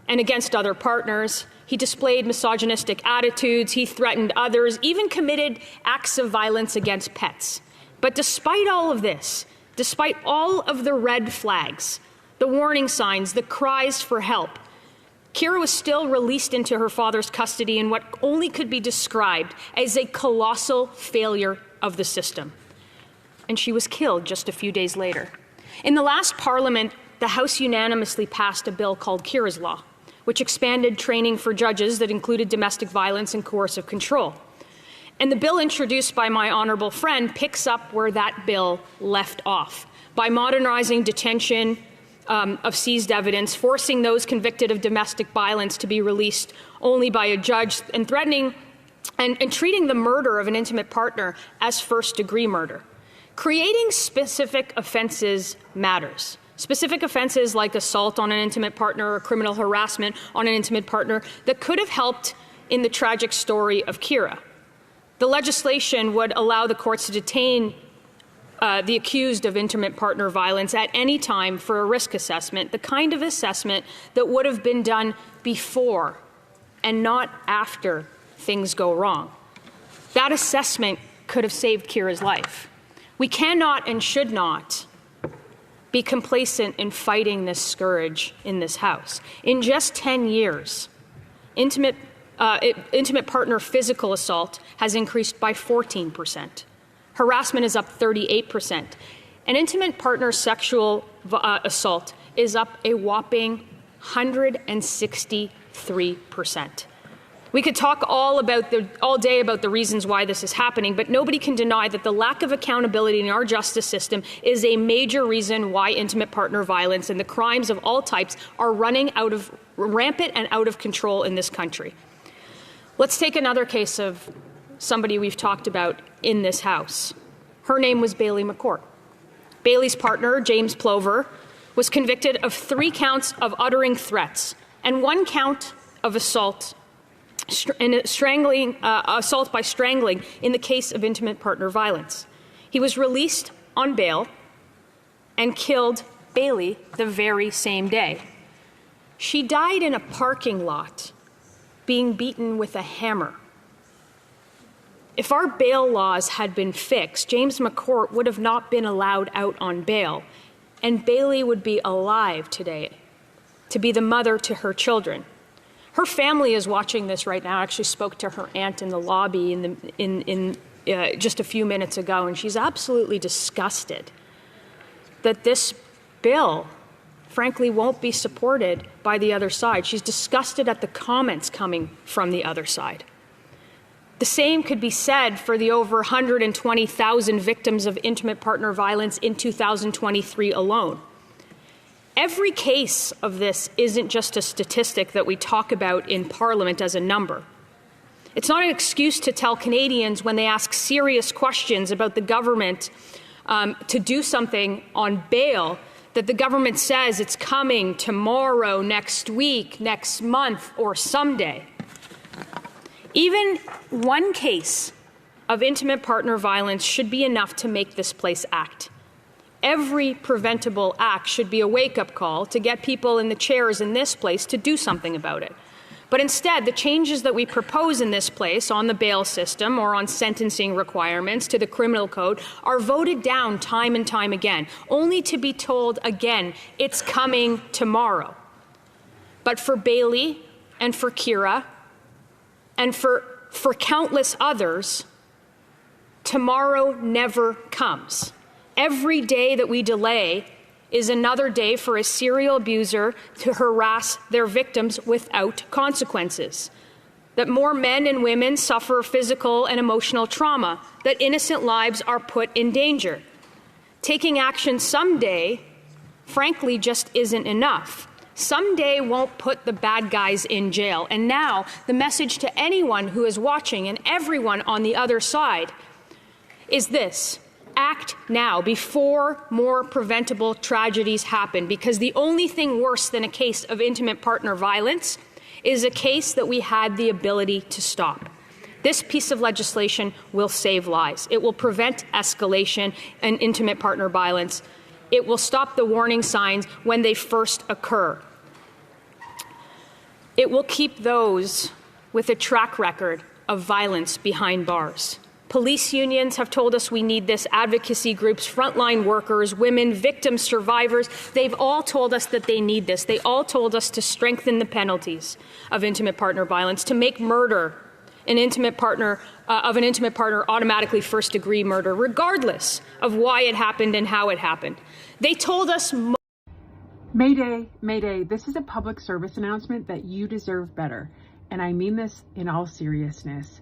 and against other partners. He displayed misogynistic attitudes. He threatened others, even committed acts of violence against pets. But despite all of this, despite all of the red flags, the warning signs, the cries for help, Kira was still released into her father's custody in what only could be described as a colossal failure of the system. And she was killed just a few days later. In the last Parliament, the House unanimously passed a bill called Kira's Law, which expanded training for judges that included domestic violence and coercive control. And the bill introduced by my honourable friend picks up where that bill left off by modernizing detention of seized evidence, forcing those convicted of domestic violence to be released only by a judge, and threatening and treating the murder of an intimate partner as first-degree murder. Creating specific offenses matters. Specific offenses like assault on an intimate partner or criminal harassment on an intimate partner that could have helped in the tragic story of Kira. The legislation would allow the courts to detain the accused of intimate partner violence at any time for a risk assessment, the kind of assessment that would have been done before and not after things go wrong. That assessment could have saved Kira's life. We cannot and should not be complacent in fighting this scourge in this House. In just 10 years, intimate partner physical assault has increased by 14%. Harassment is up 38%. And intimate partner sexual assault is up a whopping 163%. We could talk all day about the reasons why this is happening, but nobody can deny that the lack of accountability in our justice system is a major reason why intimate partner violence and the crimes of all types are running rampant and out of control in this country. Let's take another case of somebody we've talked about in this House. Her name was Bailey McCourt. Bailey's partner, James Poilievre, was convicted of 3 counts of uttering threats and 1 count of assault by strangling in the case of intimate partner violence. He was released on bail and killed Bailey the very same day. She died in a parking lot, being beaten with a hammer. If our bail laws had been fixed, James McCourt would have not been allowed out on bail, and Bailey would be alive today to be the mother to her children. Her family is watching this right now. I actually spoke to her aunt in the lobby just a few minutes ago, and she's absolutely disgusted that this bill, frankly, won't be supported by the other side. She's disgusted at the comments coming from the other side. The same could be said for the over 120,000 victims of intimate partner violence in 2023 alone. Every case of this isn't just a statistic that we talk about in Parliament as a number. It's not an excuse to tell Canadians when they ask serious questions about the government to do something on bail that the government says it's coming tomorrow, next week, next month, or someday. Even 1 case of intimate partner violence should be enough to make this place act. Every preventable act should be a wake-up call to get people in the chairs in this place to do something about it. But instead, the changes that we propose in this place on the bail system or on sentencing requirements to the criminal code are voted down time and time again, only to be told again, it's coming tomorrow. But for Bailey and for Kira and for countless others, tomorrow never comes. Every day that we delay is another day for a serial abuser to harass their victims without consequences. That more men and women suffer physical and emotional trauma, that innocent lives are put in danger. Taking action someday, frankly, just isn't enough. Someday won't put the bad guys in jail. And now, the message to anyone who is watching and everyone on the other side is this: act now before more preventable tragedies happen, because the only thing worse than a case of intimate partner violence is a case that we had the ability to stop. This piece of legislation will save lives. It will prevent escalation and intimate partner violence. It will stop the warning signs when they first occur. It will keep those with a track record of violence behind bars. Police unions have told us we need this. Advocacy groups, frontline workers, women, victims, survivors, they've all told us that they need this. They all told us to strengthen the penalties of intimate partner violence, to make murder an intimate partner automatically first-degree murder, regardless of why it happened and how it happened. They told us... Mayday, Mayday, this is a public service announcement that you deserve better. And I mean this in all seriousness.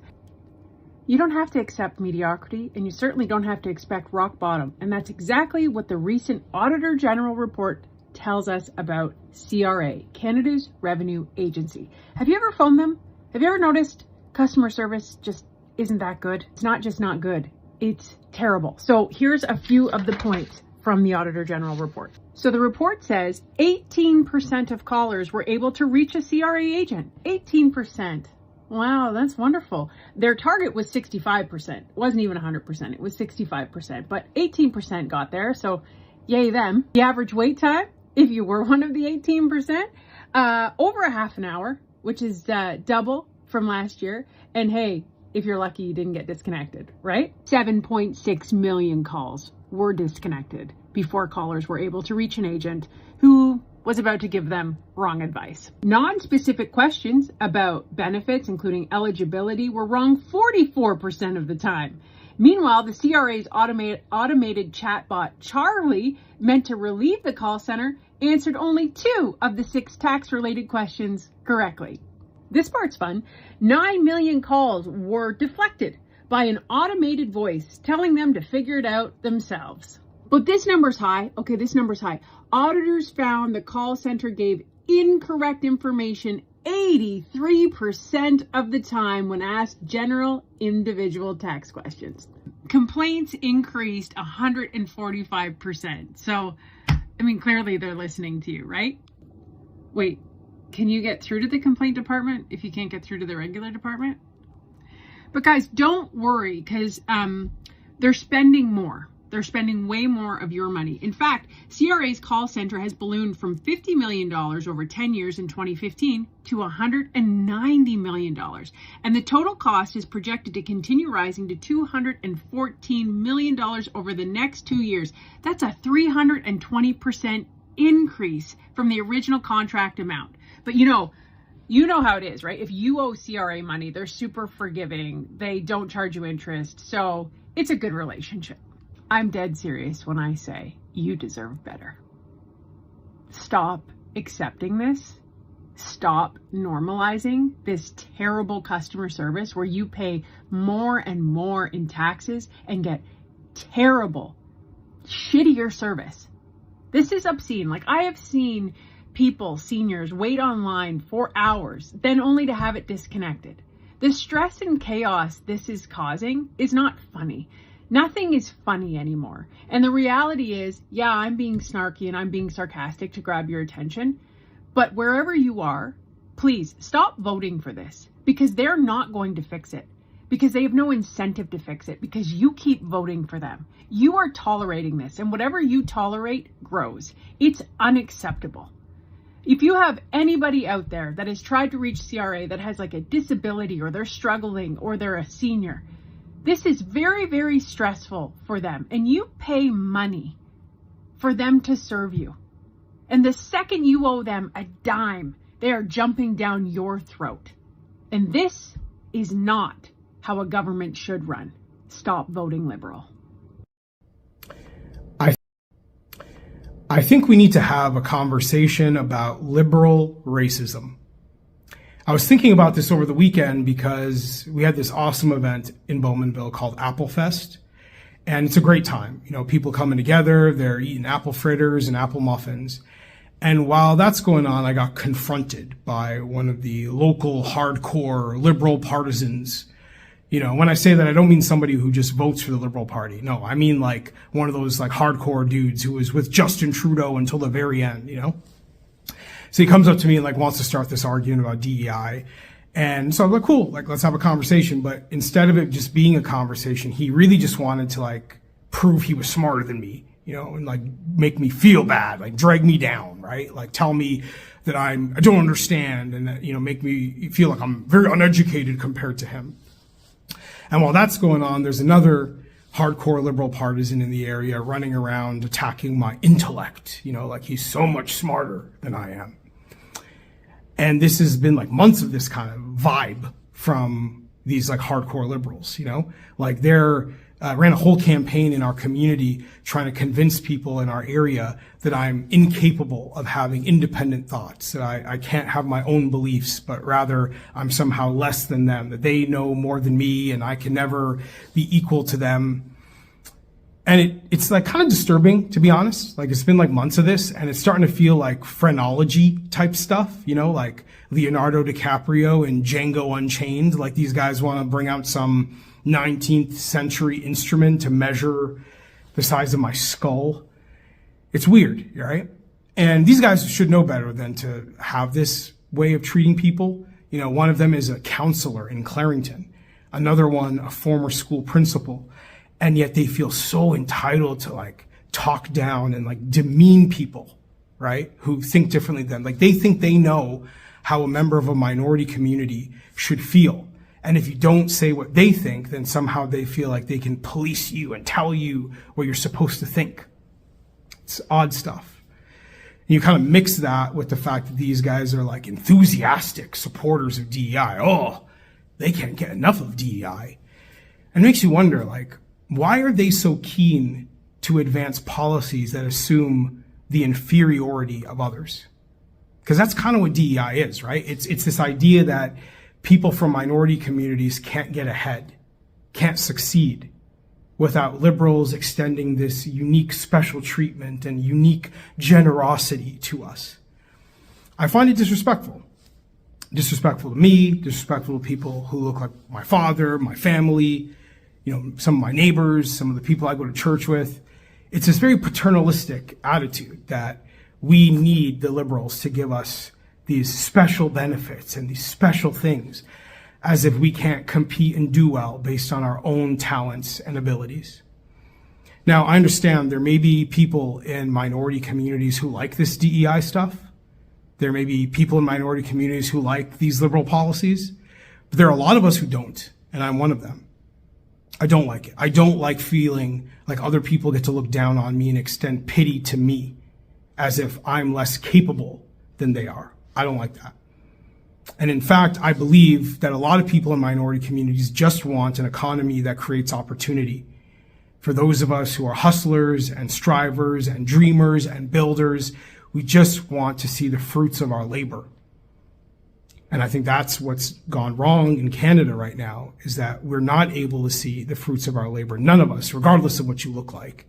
You don't have to accept mediocrity, and you certainly don't have to expect rock bottom. And that's exactly what the recent Auditor General report tells us about CRA, Canada's Revenue Agency. Have you ever phoned them? Have you ever noticed customer service just isn't that good? It's not just not good, it's terrible. So here's a few of the points from the Auditor General report. So the report says 18% of callers were able to reach a CRA agent. 18%. Wow, that's wonderful. Their target was 65%. It wasn't even 100%. It was 65%, but 18% got there. So yay them. The average wait time, if you were one of the 18%, over a half an hour, which is double from last year. And hey, if you're lucky, you didn't get disconnected, right? 7.6 million calls were disconnected before callers were able to reach an agent who was about to give them wrong advice. Non-specific questions about benefits, including eligibility, were wrong 44% of the time, Meanwhile, the CRA's automated chatbot, Charlie, meant to relieve the call center, answered only 2 of the 6 tax-related questions correctly. This part's fun. 9 million calls were deflected by an automated voice telling them to figure it out themselves. But this number's high. Okay, this number's high. Auditors found the call center gave incorrect information 83% of the time when asked general individual tax questions. Complaints increased 145%. So, I mean, clearly they're listening to you, right? Wait, can you get through to the complaint department if you can't get through to the regular department? But guys, don't worry, because they're spending more. They're spending way more of your money. In fact, CRA's call center has ballooned from $50 million over 10 years in 2015 to $190 million. And the total cost is projected to continue rising to $214 million over the next 2 years. That's a 320% increase from the original contract amount. But you know how it is, right? If you owe CRA money, they're super forgiving. They don't charge you interest. So it's a good relationship. I'm dead serious when I say you deserve better. Stop accepting this. Stop normalizing this terrible customer service where you pay more and more in taxes and get terrible, shittier service. This is obscene. Like, I have seen people, seniors, wait online for hours, then only to have it disconnected. The stress and chaos this is causing is not funny. Nothing is funny anymore. And the reality is, yeah, I'm being snarky and I'm being sarcastic to grab your attention. But wherever you are, please stop voting for this, because they're not going to fix it, because they have no incentive to fix it, because you keep voting for them. You are tolerating this, and whatever you tolerate grows. It's unacceptable. If you have anybody out there that has tried to reach CRA that has like a disability, or they're struggling, or they're a senior, this is very, very stressful for them. And you pay money for them to serve you. And the second you owe them a dime, they are jumping down your throat. And this is not how a government should run. Stop voting Liberal. I think we need to have a conversation about liberal racism. I was thinking about this over the weekend because we had this awesome event in Bowmanville called Apple Fest. And it's a great time. You know, people coming together, they're eating apple fritters and apple muffins. And while that's going on, I got confronted by one of the local hardcore liberal partisans. You know, when I say that, I don't mean somebody who just votes for the Liberal Party. No, I mean like one of those like hardcore dudes who was with Justin Trudeau until the very end, you know? So he comes up to me and like wants to start this argument about DEI. And so I'm like, cool, like let's have a conversation. But instead of it just being a conversation, he really just wanted to like prove he was smarter than me, you know, and like make me feel bad, like drag me down, right? Like tell me that I don't understand, and that, you know, make me feel like I'm very uneducated compared to him. And while that's going on, there's another hardcore liberal partisan in the area running around attacking my intellect, you know, like he's so much smarter than I am. And this has been like months of this kind of vibe from these like hardcore liberals, you know, like they're ran a whole campaign in our community trying to convince people in our area that I'm incapable of having independent thoughts, that I can't have my own beliefs, but rather I'm somehow less than them, that they know more than me and I can never be equal to them. And it's like kind of disturbing, to be honest. Like it's been like months of this, and it's starting to feel like phrenology type stuff, you know, like Leonardo DiCaprio and Django Unchained. Like these guys want to bring out some 19th century instrument to measure the size of my skull. It's weird, right? And these guys should know better than to have this way of treating people. You know, one of them is a counselor in Clarington, another one a former school principal. And yet they feel so entitled to like talk down and like demean people, right? Who think differently than them. Like they think they know how a member of a minority community should feel. And if you don't say what they think, then somehow they feel like they can police you and tell you what you're supposed to think. It's odd stuff. And you kind of mix that with the fact that these guys are like enthusiastic supporters of DEI. Oh, they can't get enough of DEI. And it makes you wonder, like, why are they so keen to advance policies that assume the inferiority of others? Because that's kind of what DEI is, right? It's this idea that people from minority communities can't get ahead, can't succeed without liberals extending this unique special treatment and unique generosity to us. I find it disrespectful. Disrespectful to me, disrespectful to people who look like my father, my family, some of my neighbors, some of the people I go to church with. It's this very paternalistic attitude that we need the liberals to give us these special benefits and these special things, as if we can't compete and do well based on our own talents and abilities. Now, I understand there may be people in minority communities who like this DEI stuff. There may be people in minority communities who like these liberal policies, but there are a lot of us who don't, and I'm one of them. I don't like it. I don't like feeling like other people get to look down on me and extend pity to me as if I'm less capable than they are. I don't like that. And in fact, I believe that a lot of people in minority communities just want an economy that creates opportunity for those of us who are hustlers and strivers and dreamers and builders. We just want to see the fruits of our labor. And I think that's what's gone wrong in Canada right now, is that we're not able to see the fruits of our labor. None of us, regardless of what you look like.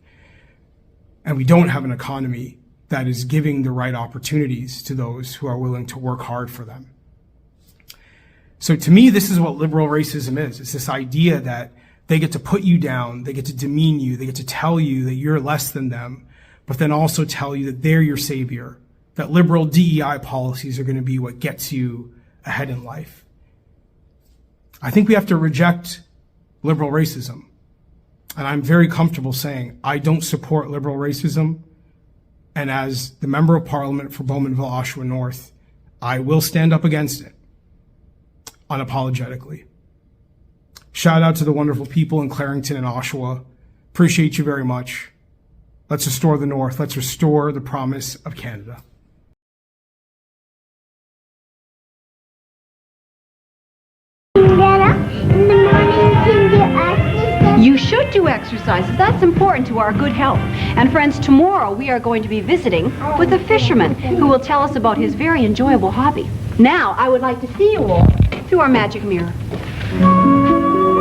And we don't have an economy that is giving the right opportunities to those who are willing to work hard for them. So to me, this is what liberal racism is. It's this idea that they get to put you down, they get to demean you, they get to tell you that you're less than them, but then also tell you that they're your savior, that liberal DEI policies are going to be what gets you ahead in life. I think we have to reject liberal racism. And I'm very comfortable saying I don't support liberal racism. And as the Member of Parliament for Bowmanville, Oshawa North, I will stand up against it unapologetically. Shout out to the wonderful people in Clarington and Oshawa. Appreciate you very much. Let's restore the North. Let's restore the promise of Canada. You should do exercises. That's important to our good health. And friends, tomorrow we are going to be visiting with a fisherman who will tell us about his very enjoyable hobby. Now, I would like to see you all through our magic mirror.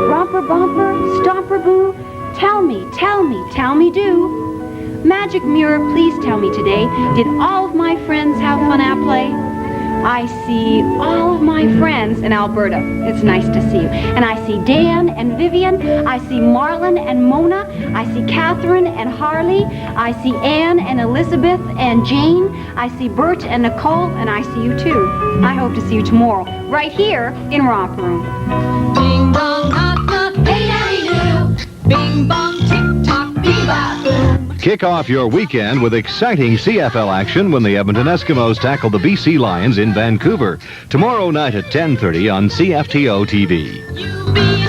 Romper bumper, stomper boo, tell me, do. Magic mirror, please tell me today, did all of my friends have fun at play? I see all of my friends in Alberta. It's nice to see you. And I see Dan and Vivian. I see Marlon and Mona. I see Catherine and Harley. I see Anne and Elizabeth and Jane. I see Bert and Nicole. And I see you too. I hope to see you tomorrow, right here in Romp Room. Ding dong, knock, knock, hey, daddy, do. Bing bong, tick tock, bebop, boom. Kick off your weekend with exciting CFL action when the Edmonton Eskimos tackle the BC Lions in Vancouver. Tomorrow night at 10:30 on CFTO TV.